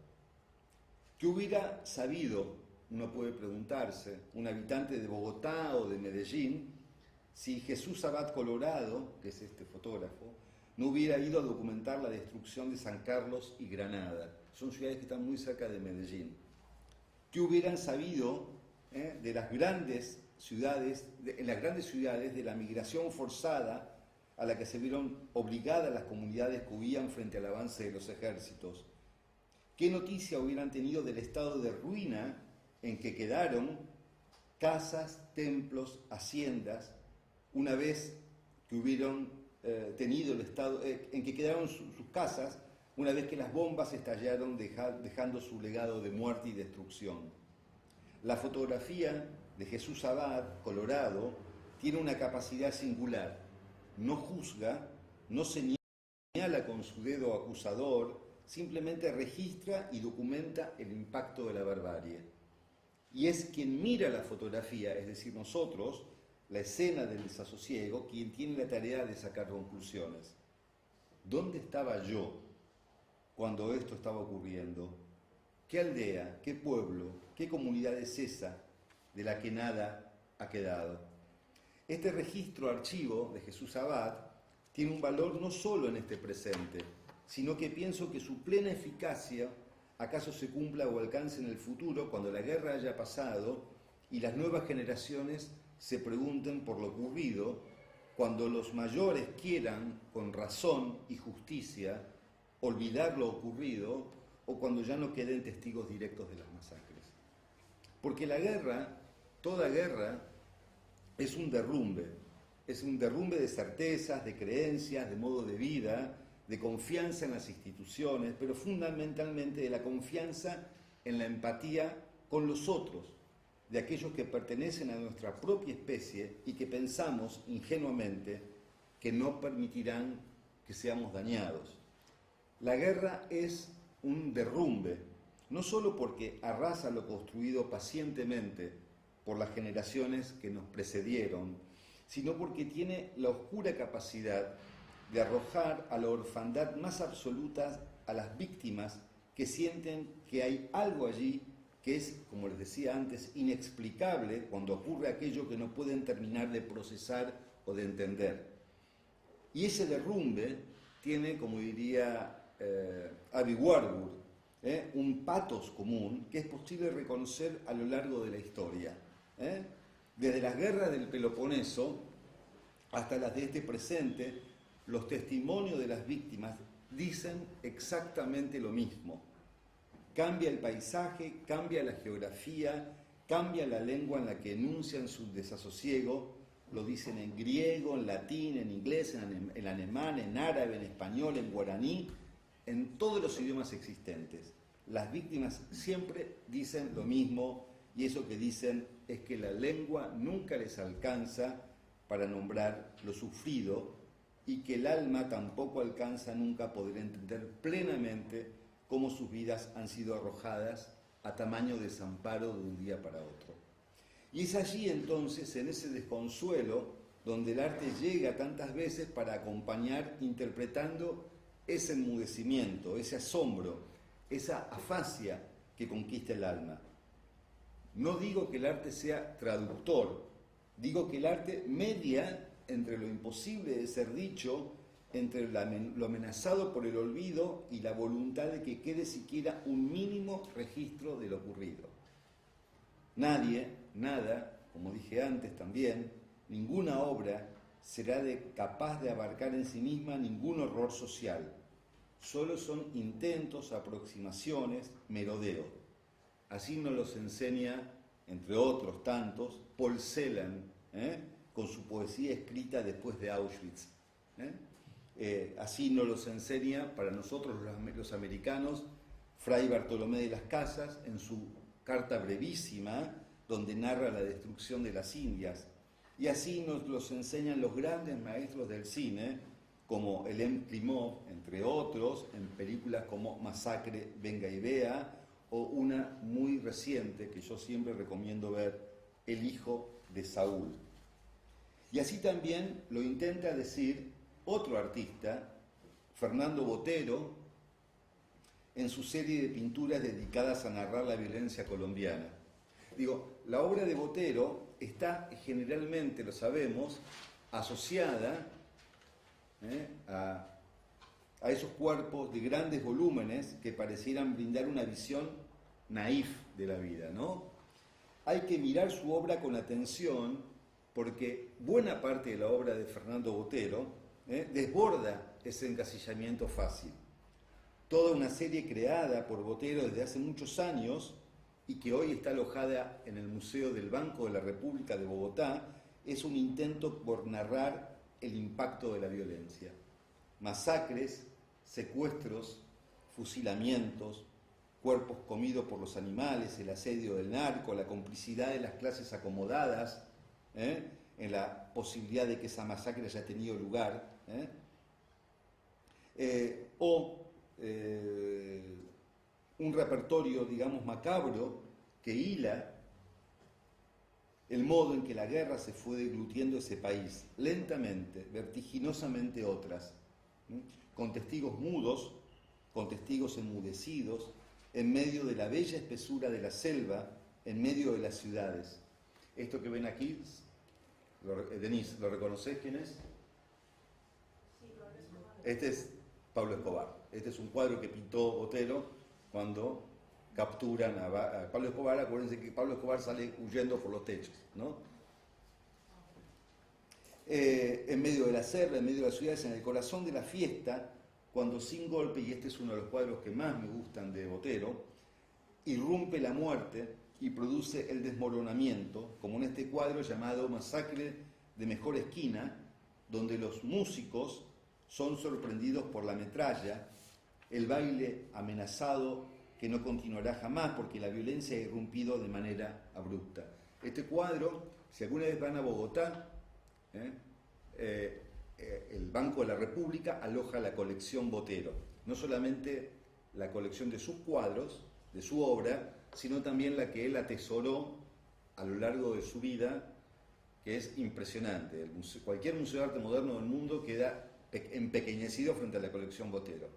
¿Qué hubiera sabido, uno puede preguntarse, un habitante de Bogotá o de Medellín, si Jesús Abad Colorado, que es este fotógrafo, no hubiera ido a documentar la destrucción de San Carlos y Granada? Son ciudades que están muy cerca de Medellín. ¿Qué hubieran sabido de las grandes ciudades, en las grandes ciudades, de la migración forzada a la que se vieron obligadas las comunidades que huían frente al avance de los ejércitos? ¿Qué noticia hubieran tenido del estado de ruina en que quedaron casas, templos, haciendas, una vez que hubieron tenido el estado, en que quedaron sus casas, una vez que las bombas estallaron dejando su legado de muerte y destrucción? La fotografía de Jesús Abad Colorado tiene una capacidad singular. No juzga, no señala con su dedo acusador, simplemente registra y documenta el impacto de la barbarie. Y es quien mira la fotografía, es decir, nosotros, la escena del desasosiego, quien tiene la tarea de sacar conclusiones. ¿Dónde estaba yo cuando esto estaba ocurriendo? ¿Qué aldea, qué pueblo, qué comunidad es esa de la que nada ha quedado? Este registro archivo de Jesús Abad tiene un valor no solo en este presente, sino que pienso que su plena eficacia acaso se cumpla o alcance en el futuro cuando la guerra haya pasado y las nuevas generaciones se pregunten por lo ocurrido, cuando los mayores quieran, con razón y justicia, olvidar lo ocurrido o cuando ya no queden testigos directos de las masacres. Porque la guerra, toda guerra, es un derrumbe de certezas, de creencias, de modo de vida, de confianza en las instituciones, pero fundamentalmente de la confianza en la empatía con los otros, de aquellos que pertenecen a nuestra propia especie y que pensamos ingenuamente que no permitirán que seamos dañados. La guerra es un derrumbe, no solo porque arrasa lo construido pacientemente por las generaciones que nos precedieron, sino porque tiene la oscura capacidad de arrojar a la orfandad más absoluta a las víctimas que sienten que hay algo allí que es, como les decía antes, inexplicable cuando ocurre aquello que no pueden terminar de procesar o de entender. Y ese derrumbe tiene, como diría Abby Warburg, un pathos común que es posible reconocer a lo largo de la historia. Desde las guerras del Peloponeso hasta las de este presente, los testimonios de las víctimas dicen exactamente lo mismo. Cambia el paisaje, cambia la geografía, cambia la lengua en la que enuncian su desasosiego, lo dicen en griego, en latín, en inglés, en alemán, en árabe, en español, en guaraní, en todos los idiomas existentes. Las víctimas siempre dicen lo mismo y eso que dicen es que la lengua nunca les alcanza para nombrar lo sufrido y que el alma tampoco alcanza nunca a poder entender plenamente cómo sus vidas han sido arrojadas a tamaño desamparo de un día para otro. Y es allí entonces, en ese desconsuelo, donde el arte llega tantas veces para acompañar interpretando ese enmudecimiento, ese asombro, esa afasia que conquista el alma. No digo que el arte sea traductor, digo que el arte media entre lo imposible de ser dicho, entre lo amenazado por el olvido y la voluntad de que quede siquiera un mínimo registro de lo ocurrido. Nadie, nada, como dije antes también, ninguna obra será capaz de abarcar en sí misma ningún horror social. Solo son intentos, aproximaciones, merodeo. Así nos los enseña, entre otros tantos, Paul Celan, con su poesía escrita después de Auschwitz. Así nos los enseña para nosotros los americanos Fray Bartolomé de las Casas en su carta brevísima donde narra la destrucción de las Indias. Y así nos los enseñan los grandes maestros del cine como Hélène Klimov, entre otros, en películas como Masacre, Venga y Vea, o una muy reciente que yo siempre recomiendo ver, El hijo de Saúl. Y así también lo intenta decir otro artista, Fernando Botero, en su serie de pinturas dedicadas a narrar la violencia colombiana. Digo, la obra de Botero está generalmente, lo sabemos, asociada a esos cuerpos de grandes volúmenes que parecieran brindar una visión naif de la vida, ¿no? Hay que mirar su obra con atención porque buena parte de la obra de Fernando Botero desborda ese encasillamiento fácil. Toda una serie creada por Botero desde hace muchos años y que hoy está alojada en el Museo del Banco de la República de Bogotá es un intento por narrar el impacto de la violencia. Masacres, secuestros, fusilamientos, cuerpos comidos por los animales, el asedio del narco, la complicidad de las clases acomodadas en la posibilidad de que esa masacre haya tenido lugar, Un repertorio, digamos, macabro que hila el modo en que la guerra se fue deglutiendo ese país, lentamente, vertiginosamente otras, con testigos mudos, con testigos enmudecidos, en medio de la bella espesura de la selva, en medio de las ciudades. Esto que ven aquí, Denise, ¿lo reconocés quién es? Sí, Pablo Escobar. Este es Pablo Escobar. Este es un cuadro que pintó Botero cuando capturan a Pablo Escobar. Acuérdense que Pablo Escobar sale huyendo por los techos, ¿no? En medio de la selva, en medio de las ciudades, en el corazón de la fiesta, cuando sin golpe, y este es uno de los cuadros que más me gustan de Botero, irrumpe la muerte y produce el desmoronamiento, como en este cuadro llamado Masacre de Mejor Esquina, donde los músicos son sorprendidos por la metralla, el baile amenazado que no continuará jamás porque la violencia ha irrumpido de manera abrupta. Este cuadro, si alguna vez van a Bogotá, el Banco de la República aloja la colección Botero, no solamente la colección de sus cuadros, de su obra, sino también la que él atesoró a lo largo de su vida, que es impresionante. Cualquier museo de arte moderno del mundo queda empequeñecido frente a la colección Botero.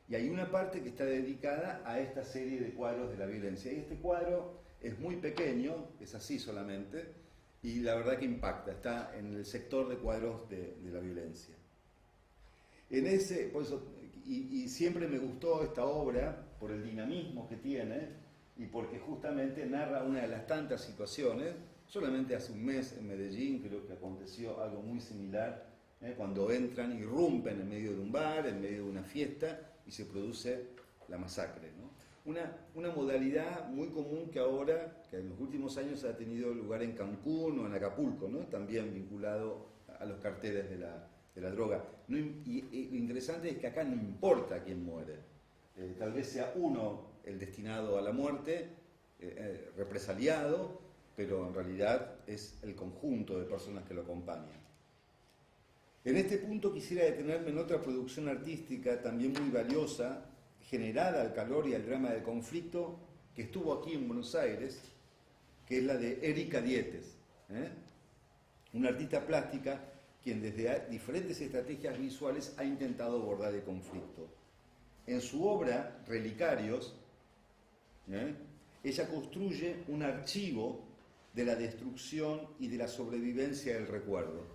Y hay una parte que está dedicada a esta serie de cuadros de la violencia. Y este cuadro es muy pequeño, es así solamente, y la verdad que impacta, está en el sector de cuadros de la violencia. Por eso, y siempre me gustó esta obra por el dinamismo que tiene y porque justamente narra una de las tantas situaciones. Solamente hace un mes en Medellín creo que aconteció algo muy similar, cuando entran, irrumpen en medio de un bar, en medio de una fiesta y se produce la masacre, ¿no? Una modalidad muy común que ahora, que en los últimos años ha tenido lugar en Cancún o en Acapulco, ¿no? También vinculado a los carteles de la droga. Y lo interesante es que acá no importa quién muere. Tal vez sea uno el destinado a la muerte, represaliado, pero en realidad es el conjunto de personas que lo acompañan. En este punto quisiera detenerme en otra producción artística también muy valiosa, generada al calor y al drama del conflicto, que estuvo aquí en Buenos Aires, que es la de Erika Dietes, una artista plástica quien desde diferentes estrategias visuales ha intentado abordar el conflicto. En su obra, Relicarios, ella construye un archivo de la destrucción y de la sobrevivencia del recuerdo.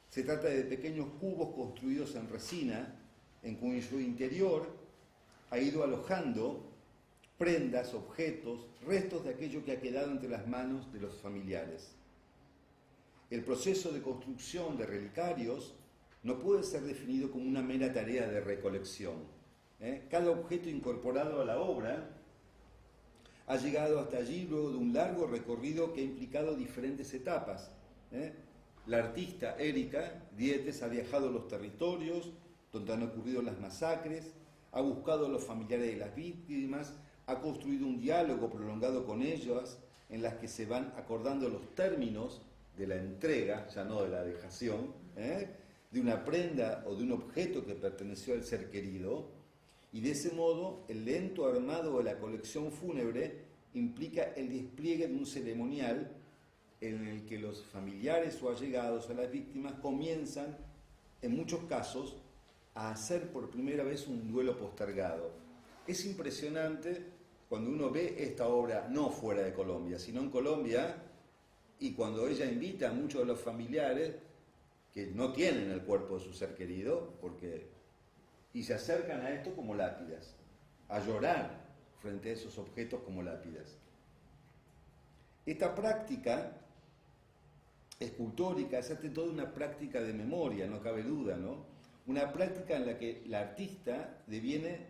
Se trata de pequeños cubos construidos en resina, en cuyo interior ha ido alojando prendas, objetos, restos de aquello que ha quedado entre las manos de los familiares. El proceso de construcción de Relicarios no puede ser definido como una mera tarea de recolección. Cada objeto incorporado a la obra ha llegado hasta allí luego de un largo recorrido que ha implicado diferentes etapas. La artista Erika Dietes ha viajado a los territorios donde han ocurrido las masacres, ha buscado a los familiares de las víctimas, ha construido un diálogo prolongado con ellas en las que se van acordando los términos de la entrega, ya no de la dejación, de una prenda o de un objeto que perteneció al ser querido, y de ese modo el lento armado de la colección fúnebre implica el despliegue de un ceremonial en el que los familiares o allegados a las víctimas comienzan, en muchos casos, a hacer por primera vez un duelo postergado. Es impresionante cuando uno ve esta obra no fuera de Colombia, sino en Colombia, y cuando ella invita a muchos de los familiares que no tienen el cuerpo de su ser querido, y se acercan a esto como lápidas, a llorar frente a esos objetos como lápidas. Esta práctica escultórica es ante todo una práctica de memoria, no cabe duda, ¿no? Una práctica en la que la artista deviene,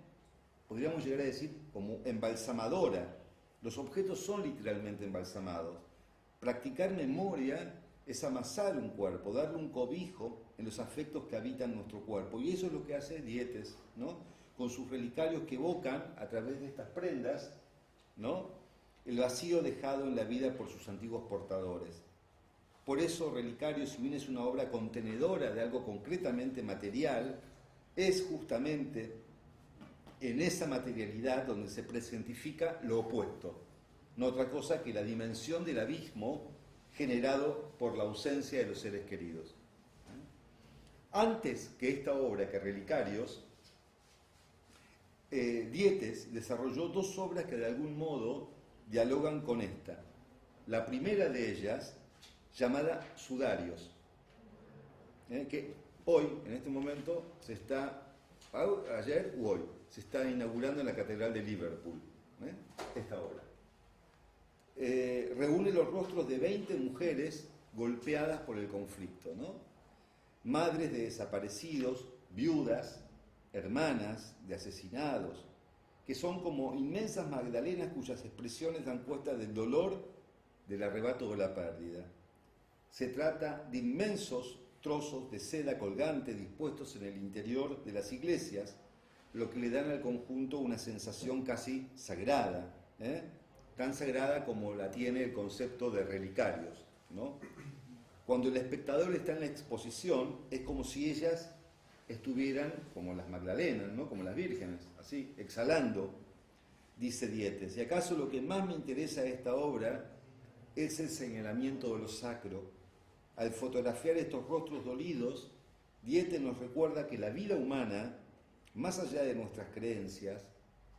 podríamos llegar a decir, como embalsamadora. Los objetos son literalmente embalsamados. Practicar memoria es amasar un cuerpo, darle un cobijo en los afectos que habitan nuestro cuerpo. Y eso es lo que hace Dietes, ¿no? Con sus relicarios que evocan, a través de estas prendas, ¿no?, el vacío dejado en la vida por sus antiguos portadores. Por eso Relicarios, si bien es una obra contenedora de algo concretamente material, es justamente en esa materialidad donde se presentifica lo opuesto, no otra cosa que la dimensión del abismo generado por la ausencia de los seres queridos. Antes que esta obra, que Relicarios, Dietes desarrolló dos obras que de algún modo dialogan con esta. La primera de ellas, llamada Sudarios, que hoy, en este momento, ayer u hoy, se está inaugurando en la Catedral de Liverpool, esta obra. Reúne los rostros de 20 mujeres golpeadas por el conflicto, ¿no? Madres de desaparecidos, viudas, hermanas de asesinados, que son como inmensas magdalenas cuyas expresiones dan cuenta del dolor del arrebato de la pérdida. Se trata de inmensos trozos de seda colgante dispuestos en el interior de las iglesias, lo que le dan al conjunto una sensación casi sagrada, tan sagrada como la tiene el concepto de relicarios, ¿no? Cuando el espectador está en la exposición, es como si ellas estuvieran como las magdalenas, ¿no? Como las vírgenes, así, exhalando, dice Dietes. Y acaso lo que más me interesa de esta obra es el señalamiento de lo sacro. Al fotografiar estos rostros dolidos, Dietes nos recuerda que la vida humana, más allá de nuestras creencias,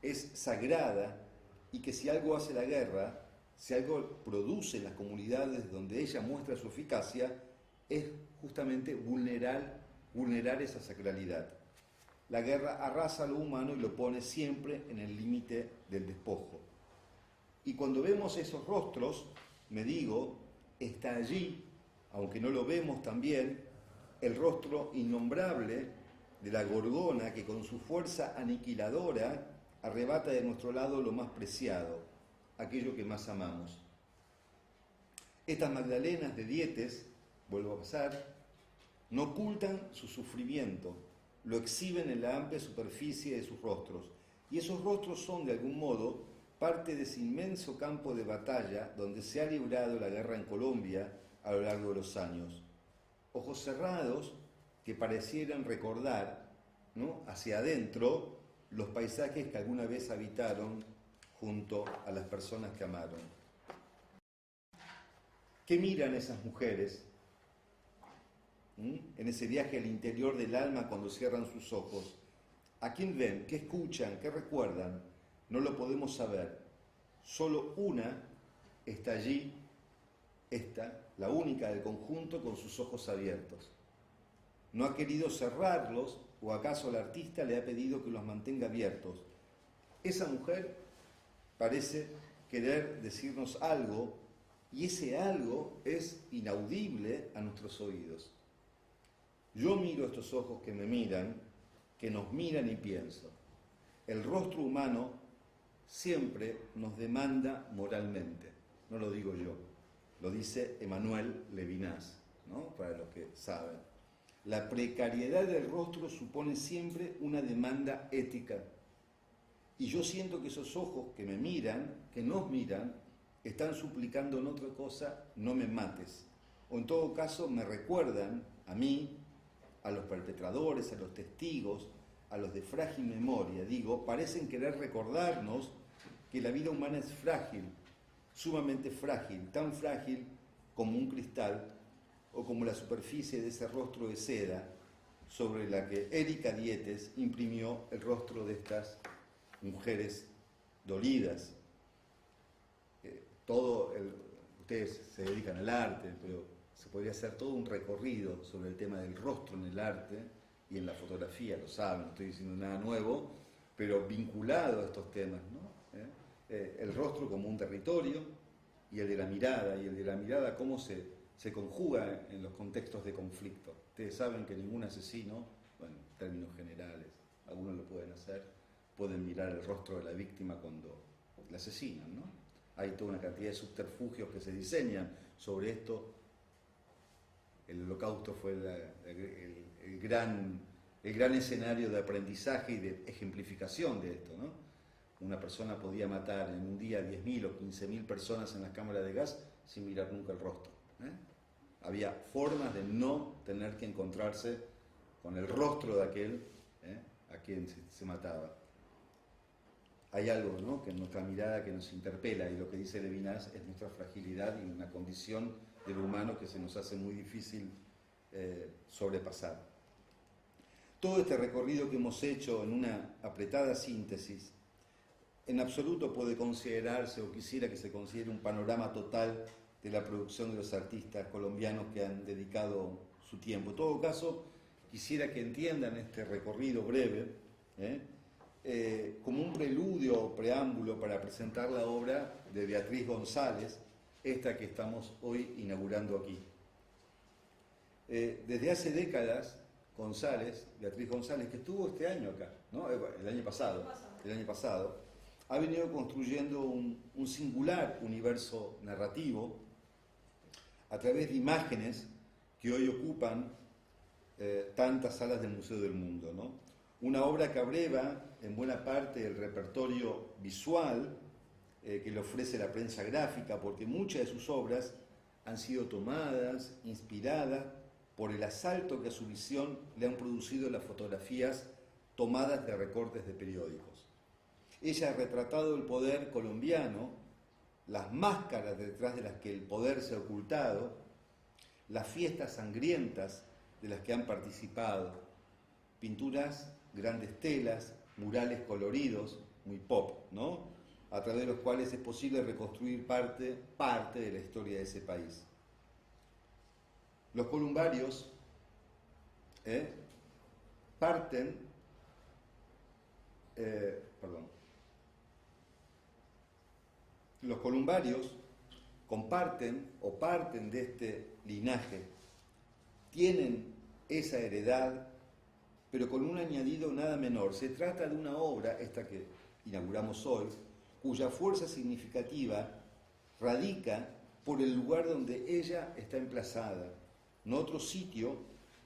es sagrada y que si algo hace la guerra, si algo produce en las comunidades donde ella muestra su eficacia, es justamente vulnerar esa sacralidad. La guerra arrasa a lo humano y lo pone siempre en el límite del despojo. Y cuando vemos esos rostros, me digo, está allí, aunque no lo vemos también, el rostro innombrable de la gorgona que con su fuerza aniquiladora arrebata de nuestro lado lo más preciado, aquello que más amamos. Estas magdalenas de Dietes, vuelvo a pasar, no ocultan su sufrimiento, lo exhiben en la amplia superficie de sus rostros, y esos rostros son, de algún modo, parte de ese inmenso campo de batalla donde se ha librado la guerra en Colombia a lo largo de los años. Ojos cerrados que parecieran recordar, ¿no?, hacia adentro los paisajes que alguna vez habitaron junto a las personas que amaron. ¿Qué miran esas mujeres en ese viaje al interior del alma cuando cierran sus ojos? ¿A quién ven? ¿Qué escuchan? ¿Qué recuerdan? No lo podemos saber. Solo una está allí, esta, la única del conjunto, con sus ojos abiertos. No ha querido cerrarlos, o acaso el artista le ha pedido que los mantenga abiertos. Esa mujer parece querer decirnos algo, y ese algo es inaudible a nuestros oídos. Yo miro estos ojos que me miran, que nos miran, y pienso, el rostro humano siempre nos demanda moralmente. No lo digo yo, lo dice Emmanuel Levinas, ¿no?, para los que saben. La precariedad del rostro supone siempre una demanda ética. Y yo siento que esos ojos que me miran, que nos miran, están suplicando en otra cosa: no me mates. O en todo caso me recuerdan a mí, a los perpetradores, a los testigos, a los de frágil memoria, digo, parecen querer recordarnos que la vida humana es frágil, sumamente frágil, tan frágil como un cristal o como la superficie de ese rostro de seda sobre la que Erika Dietes imprimió el rostro de estas mujeres dolidas. Ustedes se dedican al arte, pero se podría hacer todo un recorrido sobre el tema del rostro en el arte y en la fotografía, lo saben, no estoy diciendo nada nuevo, pero vinculado a estos temas, ¿no? El rostro como un territorio, y el de la mirada cómo se conjuga en los contextos de conflicto. Ustedes saben que ningún asesino, bueno, en términos generales, algunos lo pueden hacer, pueden mirar el rostro de la víctima cuando la asesinan, ¿no? Hay toda una cantidad de subterfugios que se diseñan sobre esto. El Holocausto fue el gran escenario de aprendizaje y de ejemplificación de esto, ¿no? Una persona podía matar en un día 10.000 o 15.000 personas en las cámaras de gas sin mirar nunca el rostro. Había formas de no tener que encontrarse con el rostro de aquel a quien se mataba. Hay algo, ¿no?, que en nuestra mirada que nos interpela, y lo que dice Levinas es nuestra fragilidad y una condición del humano que se nos hace muy difícil sobrepasar. Todo este recorrido que hemos hecho en una apretada síntesis, en absoluto puede considerarse, o quisiera que se considere, un panorama total de la producción de los artistas colombianos que han dedicado su tiempo. En todo caso, quisiera que entiendan este recorrido breve como un preludio o preámbulo para presentar la obra de Beatriz González, esta que estamos hoy inaugurando aquí. Desde hace décadas, Beatriz González, que estuvo este año acá, ¿no?, el año pasado, ha venido construyendo un singular universo narrativo a través de imágenes que hoy ocupan tantas salas del Museo del Mundo, ¿no? Una obra que abreva en buena parte el repertorio visual que le ofrece la prensa gráfica, porque muchas de sus obras han sido tomadas, inspiradas por el asalto que a su visión le han producido las fotografías tomadas de recortes de periódicos. Ella ha retratado el poder colombiano, las máscaras detrás de las que el poder se ha ocultado, las fiestas sangrientas de las que han participado, pinturas, grandes telas, murales coloridos, muy pop, ¿no?, a través de los cuales es posible reconstruir parte de la historia de ese país. Los columbarios Los columbarios comparten o parten de este linaje, tienen esa heredad, pero con un añadido nada menor. Se trata de una obra, esta que inauguramos hoy, cuya fuerza significativa radica por el lugar donde ella está emplazada, no otro sitio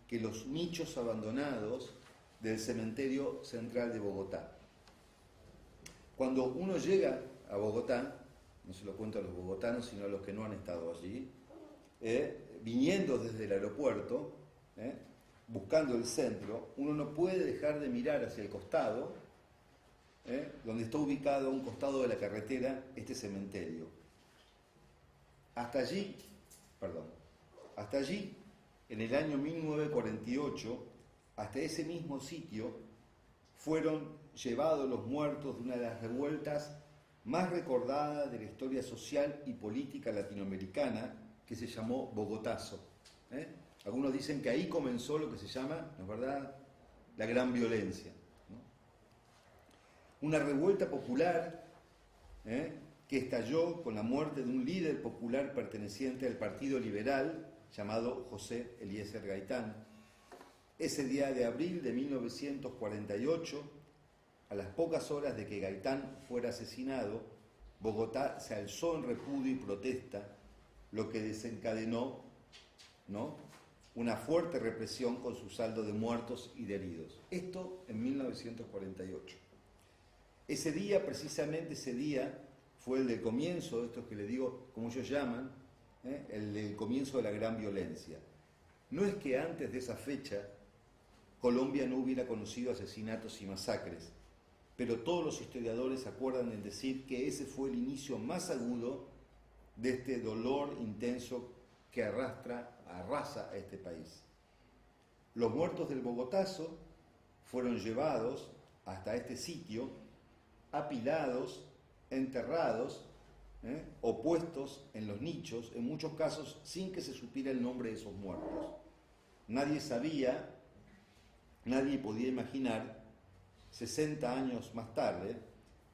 que los nichos abandonados del cementerio central de Bogotá. Cuando uno llega a Bogotá, no se lo cuento a los bogotanos, sino a los que no han estado allí, viniendo desde el aeropuerto, buscando el centro, uno no puede dejar de mirar hacia el costado, donde está ubicado a un costado de la carretera este cementerio. Hasta allí, en el año 1948, hasta ese mismo sitio, fueron llevados los muertos de una de las revueltas más recordadas de la historia social y política latinoamericana, que se llamó Bogotazo. Algunos dicen que ahí comenzó lo que se llama, ¿no es verdad?, la gran violencia, ¿no? Una revuelta popular que estalló con la muerte de un líder popular perteneciente al Partido Liberal, llamado José Eliezer Gaitán. Ese día de abril de 1948, a las pocas horas de que Gaitán fuera asesinado, Bogotá se alzó en repudio y protesta, lo que desencadenó, ¿no?, una fuerte represión con su saldo de muertos y de heridos. Esto en 1948. Ese día, precisamente ese día, fue el del comienzo de estos que le digo, como ellos llaman, el del comienzo de la gran violencia. No es que antes de esa fecha Colombia no hubiera conocido asesinatos y masacres, pero todos los historiadores acuerdan en decir que ese fue el inicio más agudo de este dolor intenso que arrasa a este país. Los muertos del Bogotazo fueron llevados hasta este sitio, apilados, enterrados, o puestos en los nichos, en muchos casos sin que se supiera el nombre de esos muertos. Nadie sabía, nadie podía imaginar, 60 años más tarde,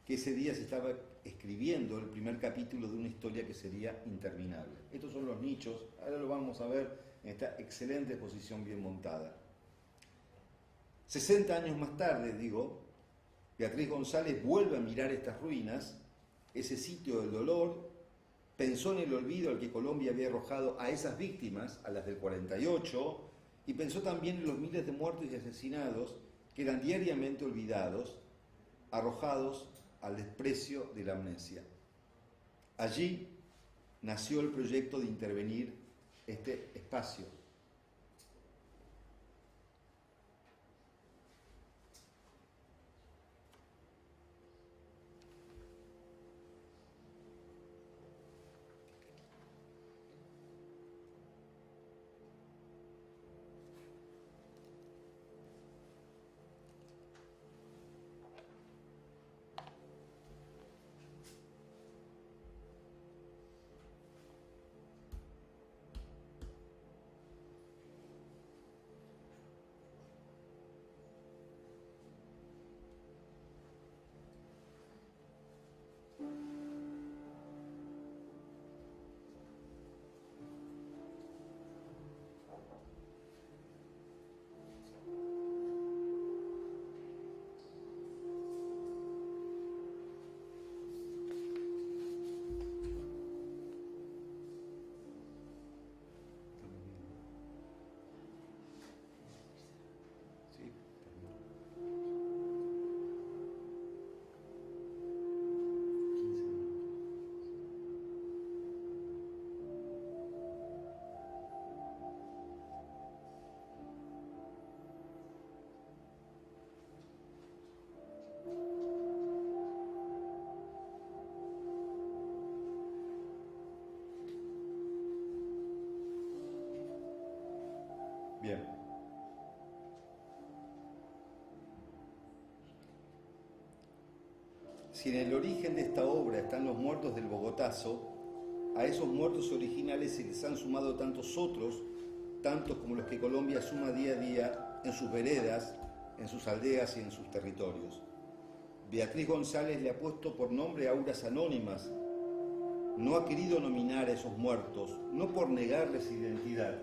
que ese día se estaba escribiendo el primer capítulo de una historia que sería interminable. Estos son los nichos, ahora lo vamos a ver en esta excelente exposición bien montada. 60 años más tarde, digo, Beatriz González vuelve a mirar estas ruinas, ese sitio del dolor, pensó en el olvido al que Colombia había arrojado a esas víctimas, a las del 48, y pensó también en los miles de muertos y asesinados que eran diariamente olvidados, arrojados al desprecio de la amnesia. Allí nació el proyecto de intervenir este espacio. Bien. Si en el origen de esta obra están los muertos del Bogotazo, a esos muertos originales se les han sumado tantos otros, tantos como los que Colombia suma día a día en sus veredas, en sus aldeas y en sus territorios. Beatriz González le ha puesto por nombre auras anónimas. No ha querido nominar a esos muertos, no por negarles identidad,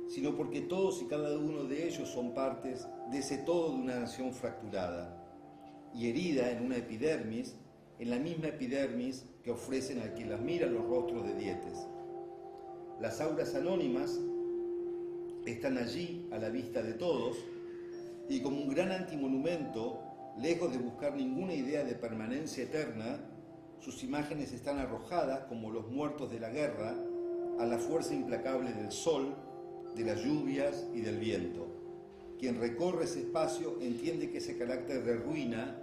sino porque todos y cada uno de ellos son partes de ese todo de una nación fracturada y herida en una epidermis, en la misma epidermis que ofrecen al que las mira los rostros de Dietes. Las auras anónimas están allí a la vista de todos y como un gran antimonumento, lejos de buscar ninguna idea de permanencia eterna, sus imágenes están arrojadas como los muertos de la guerra a la fuerza implacable del sol, de las lluvias y del viento. Quien recorre ese espacio entiende que ese carácter de ruina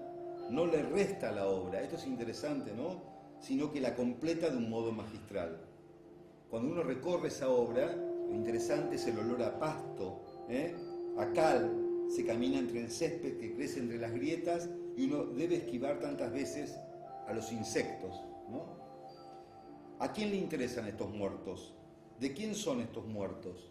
no le resta a la obra, esto es interesante, ¿no? Sino que la completa de un modo magistral. Cuando uno recorre esa obra, lo interesante es el olor a pasto, a cal, se camina entre el césped que crece entre las grietas y uno debe esquivar tantas veces a los insectos, ¿no? ¿A quién le interesan estos muertos? ¿De quién son estos muertos?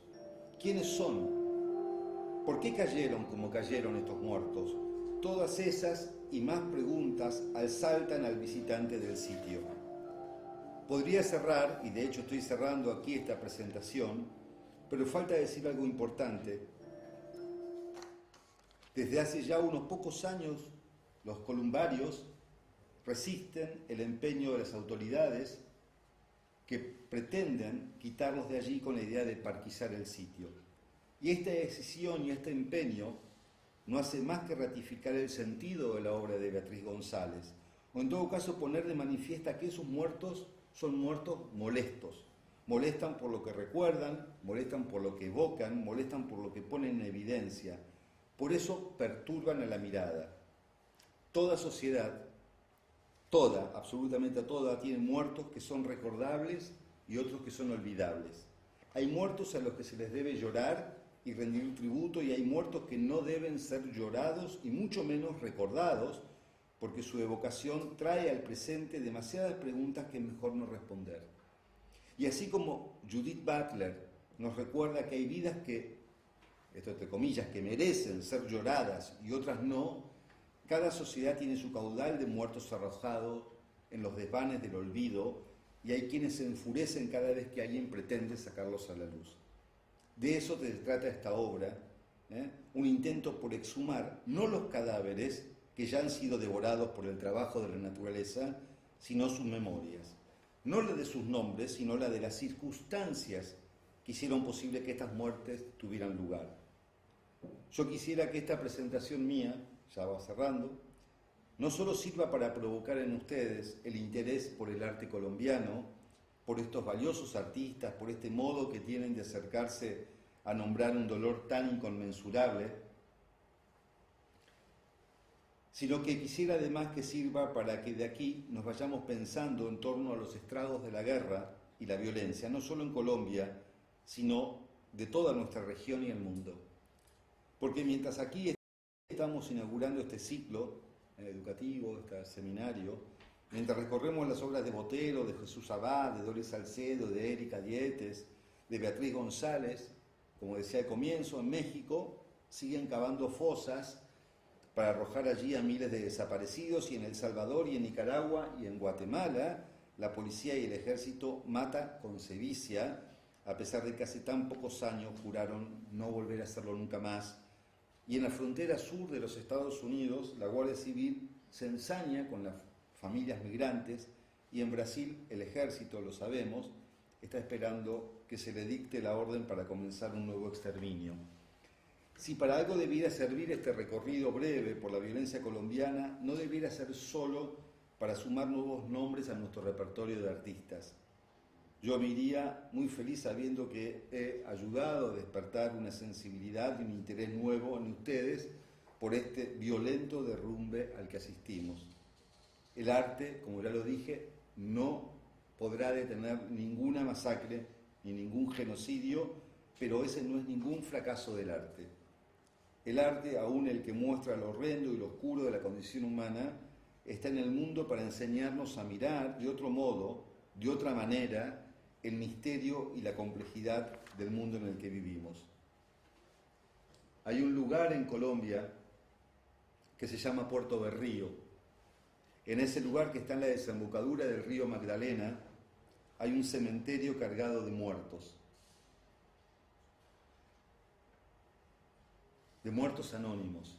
¿Quiénes son? ¿Por qué cayeron como cayeron estos muertos? Todas esas y más preguntas asaltan al visitante del sitio. Podría cerrar, y de hecho estoy cerrando aquí esta presentación, pero falta decir algo importante. Desde hace ya unos pocos años, los columbarios resisten el empeño de las autoridades que pretenden quitarlos de allí con la idea de parquizar el sitio. Y esta decisión y este empeño no hace más que ratificar el sentido de la obra de Beatriz González, o en todo caso poner de manifiesta que esos muertos son muertos molestos. Molestan por lo que recuerdan, molestan por lo que evocan, molestan por lo que ponen en evidencia. Por eso perturban a la mirada. Toda sociedad, toda, absolutamente toda, tiene muertos que son recordables y otros que son olvidables. Hay muertos a los que se les debe llorar y rendir un tributo, y hay muertos que no deben ser llorados y mucho menos recordados, porque su evocación trae al presente demasiadas preguntas que es mejor no responder. Y así como Judith Butler nos recuerda que hay vidas que, esto entre comillas, que merecen ser lloradas y otras no, cada sociedad tiene su caudal de muertos arrojados en los desvanes del olvido, y hay quienes se enfurecen cada vez que alguien pretende sacarlos a la luz. De eso se trata esta obra, un intento por exhumar no los cadáveres que ya han sido devorados por el trabajo de la naturaleza, sino sus memorias. No la de sus nombres, sino la de las circunstancias que hicieron posible que estas muertes tuvieran lugar. Yo quisiera que esta presentación mía, ya va cerrando, no solo sirva para provocar en ustedes el interés por el arte colombiano, por estos valiosos artistas, por este modo que tienen de acercarse a nombrar un dolor tan inconmensurable, sino que quisiera además que sirva para que de aquí nos vayamos pensando en torno a los estragos de la guerra y la violencia, no solo en Colombia, sino de toda nuestra región y el mundo. Porque mientras aquí estamos inaugurando este ciclo educativo, este seminario, mientras recorremos las obras de Botero, de Jesús Abad, de Doris Salcedo, de Erika Dietes, de Beatriz González, como decía al comienzo, en México siguen cavando fosas para arrojar allí a miles de desaparecidos, y en El Salvador y en Nicaragua y en Guatemala la policía y el ejército mata con sevicia, a pesar de que hace tan pocos años juraron no volver a hacerlo nunca más. Y en la frontera sur de los Estados Unidos la Guardia Civil se ensaña con las familias migrantes, y en Brasil el ejército, lo sabemos, está esperando que se le dicte la orden para comenzar un nuevo exterminio. Si para algo debiera servir este recorrido breve por la violencia colombiana, no debiera ser solo para sumar nuevos nombres a nuestro repertorio de artistas. Yo me iría muy feliz sabiendo que he ayudado a despertar una sensibilidad y un interés nuevo en ustedes por este violento derrumbe al que asistimos. El arte, como ya lo dije, no podrá detener ninguna masacre ni ningún genocidio, pero ese no es ningún fracaso del arte. El arte, aún el que muestra lo horrendo y lo oscuro de la condición humana, está en el mundo para enseñarnos a mirar de otro modo, de otra manera, el misterio y la complejidad del mundo en el que vivimos. Hay un lugar en Colombia que se llama Puerto Berrío. En ese lugar, que está en la desembocadura del río Magdalena, hay un cementerio cargado de muertos anónimos,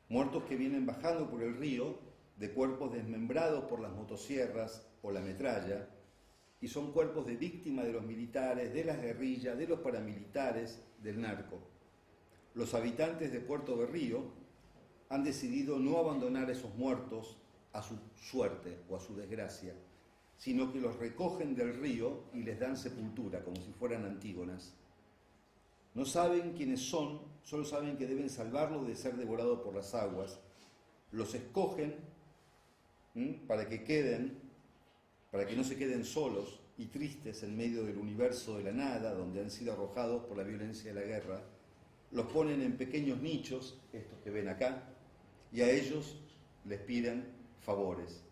muertos que vienen bajando por el río de cuerpos desmembrados por las motosierras o la metralla, y son cuerpos de víctimas de los militares, de las guerrillas, de los paramilitares, del narco. Los habitantes de Puerto Berrío han decidido no abandonar a esos muertos a su suerte o a su desgracia, sino que los recogen del río y les dan sepultura, como si fueran Antígonas. No saben quiénes son, solo saben que deben salvarlos de ser devorados por las aguas. Los escogen para que no se queden solos y tristes en medio del universo de la nada, donde han sido arrojados por la violencia de la guerra. Los ponen en pequeños nichos, estos que ven acá, y a ellos les piden favores.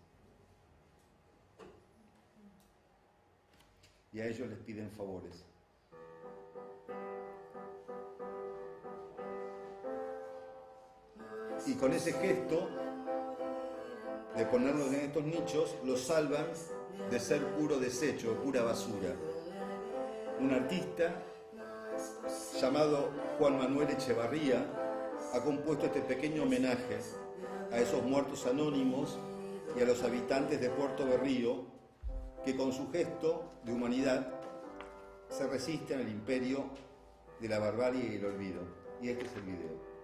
Y con ese gesto de ponerlos en estos nichos, los salvan de ser puro desecho, pura basura. Un artista llamado Juan Manuel Echevarría ha compuesto este pequeño homenaje a esos muertos anónimos y a los habitantes de Puerto Berrío, que con su gesto de humanidad se resisten al imperio de la barbarie y el olvido. Y este es el video.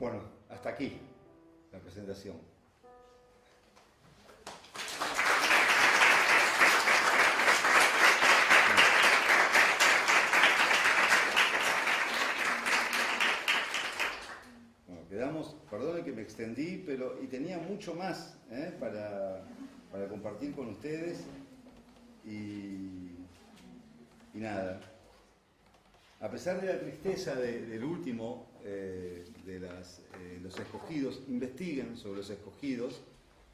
Bueno, hasta aquí la presentación. Bueno, quedamos, perdonen que me extendí, y tenía mucho más para compartir con ustedes y nada. A pesar de la tristeza del último, los escogidos, investiguen sobre los escogidos,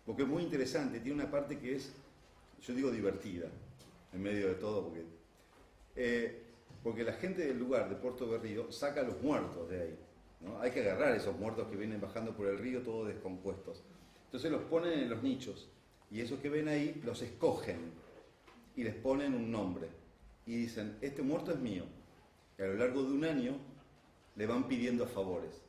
porque es muy interesante, tiene una parte que es, yo digo, divertida, en medio de todo, porque la gente del lugar de Puerto Berrío saca a los muertos de ahí, ¿no? Hay que agarrar a esos muertos que vienen bajando por el río todos descompuestos. Entonces los ponen en los nichos, y esos que ven ahí los escogen, y les ponen un nombre, y dicen, este muerto es mío. Y a lo largo de un año le van pidiendo favores.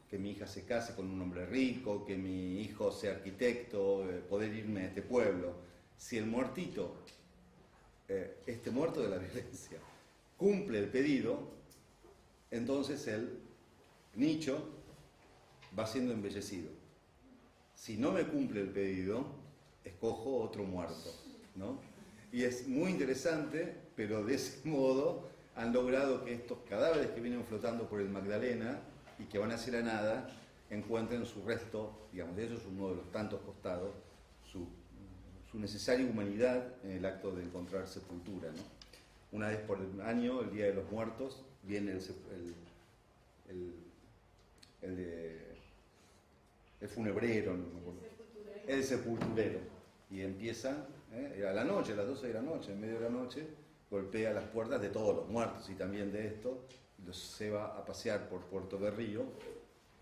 que mi hija se case con un hombre rico, que mi hijo sea arquitecto, poder irme a este pueblo. Si el muertito, este muerto de la violencia, cumple el pedido, entonces el nicho va siendo embellecido. Si no me cumple el pedido, escojo otro muerto, ¿no? Y es muy interesante, pero de ese modo han logrado que estos cadáveres que vienen flotando por el Magdalena y que van hacia la nada, encuentren su resto, digamos, de eso es uno de los tantos costados, su necesaria humanidad en el acto de encontrar sepultura, ¿no? Una vez por año, el Día de los Muertos, viene el funebrero, no me acuerdo, el sepulturero, y empieza a la noche, a las 12 de la noche, en medio de la noche, golpea las puertas de todos los muertos y también de esto, se va a pasear por Puerto Berrío,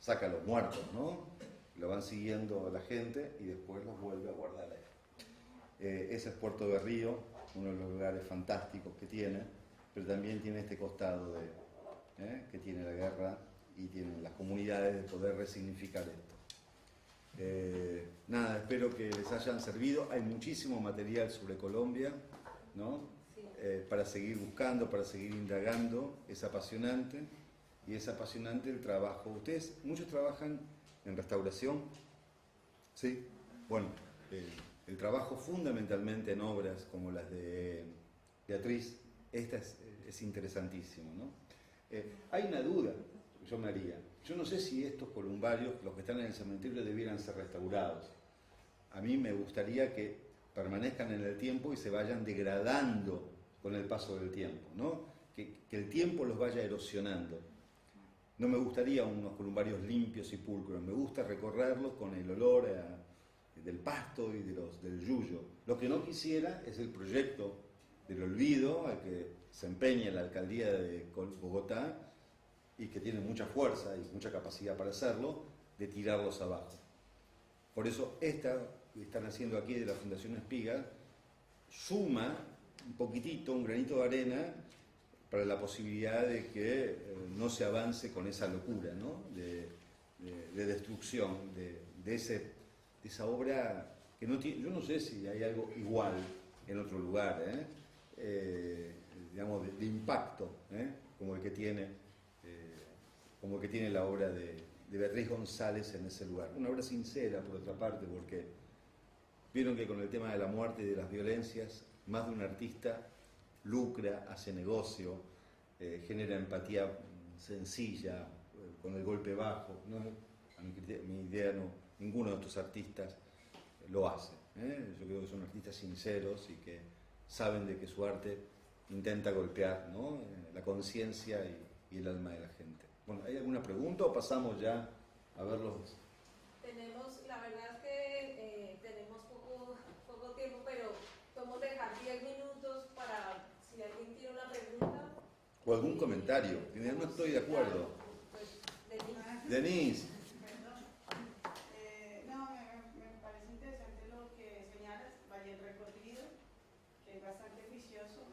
saca a los muertos, ¿no? Lo van siguiendo la gente y después los vuelve a guardar ahí. Ese es Puerto Berrío, uno de los lugares fantásticos que tiene, pero también tiene este costado que tiene la guerra y tienen las comunidades de poder resignificar esto. Nada, espero que les hayan servido. Hay muchísimo material sobre Colombia, ¿no? Para seguir buscando, para seguir indagando. Es apasionante y es apasionante el trabajo. Ustedes, muchos trabajan en restauración, ¿sí? Bueno, el trabajo fundamentalmente en obras como las de Beatriz, esta es interesantísimo, ¿no? Hay una duda que yo me haría. Yo no sé si estos columbarios, los que están en el cementerio, debieran ser restaurados. A mí me gustaría que permanezcan en el tiempo y se vayan degradando con el paso del tiempo, ¿no? Que el tiempo los vaya erosionando. No me gustaría unos columbarios limpios y pulcros, me gusta recorrerlos con el olor del pasto y del yuyo. Lo que no quisiera es el proyecto del olvido al que se empeña la alcaldía de Bogotá y que tiene mucha fuerza y mucha capacidad para hacerlo, de tirarlos abajo. Por eso esta que están haciendo aquí de la Fundación Espiga suma un poquitito, un granito de arena para la posibilidad de que no se avance con esa locura, ¿no? de destrucción de esa obra que no tiene. Yo no sé si hay algo igual en otro lugar, digamos, de impacto, como el que tiene la obra de Beatriz González en ese lugar. Una obra sincera, por otra parte, porque vieron que con el tema de la muerte y de las violencias, más de un artista lucra, hace negocio, genera empatía sencilla, con el golpe bajo, ¿no? A mi idea, no, ninguno de estos artistas lo hace. Yo creo que son artistas sinceros y que saben de que su arte intenta golpear, ¿no? La conciencia y el alma de la gente. Bueno, ¿hay alguna pregunta o pasamos ya a verlos? La verdad es que tenemos poco tiempo, pero podemos dejar 10 minutos para si alguien tiene una pregunta. O algún comentario, que no estoy de acuerdo. Pues, Denise. Perdón. No, me parece interesante lo que señalas, vaya el recorrido, que es bastante juicioso,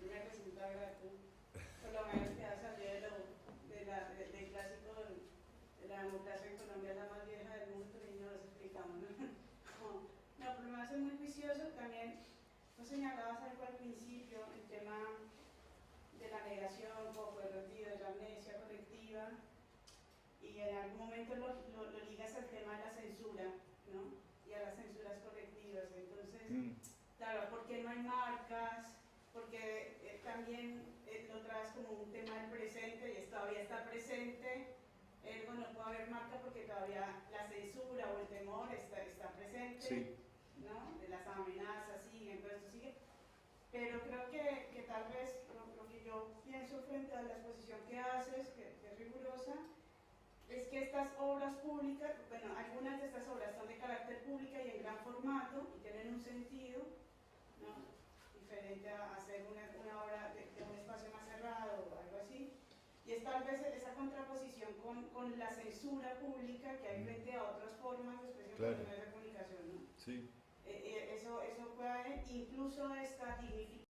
y me resulta grato, por lo menos que ha salido del clásico de la democracia en Colombia, la más vieja del mundo, y no los explicamos, ¿no? No, pero me hace muy juicioso. También lo señalabas algo al principio, el tema de la negación, un poco del olvido, de la amnesia colectiva, y en algún momento lo ligas al tema de la censura, ¿no? Y a las censuras colectivas. Entonces, claro, ¿por qué no hay marcas? Porque también lo traes como un tema del presente y todavía está presente. Ergo no puede haber marca porque todavía la censura o el temor está presente, sí, ¿no? De las amenazas siguen, todo esto sigue. Pero creo que tal vez lo que yo pienso frente a la exposición que haces, que es rigurosa, es que estas obras públicas, bueno, algunas de estas obras son de carácter público y en gran formato y tienen un sentido, ¿no? Diferente a hacer una obra de un espacio más cerrado o algo así. Y es tal vez esa contraposición con la censura pública que hay frente a otras formas de expresión, claro, de comunicación, ¿no? Sí. Eso puede incluso esta dignificación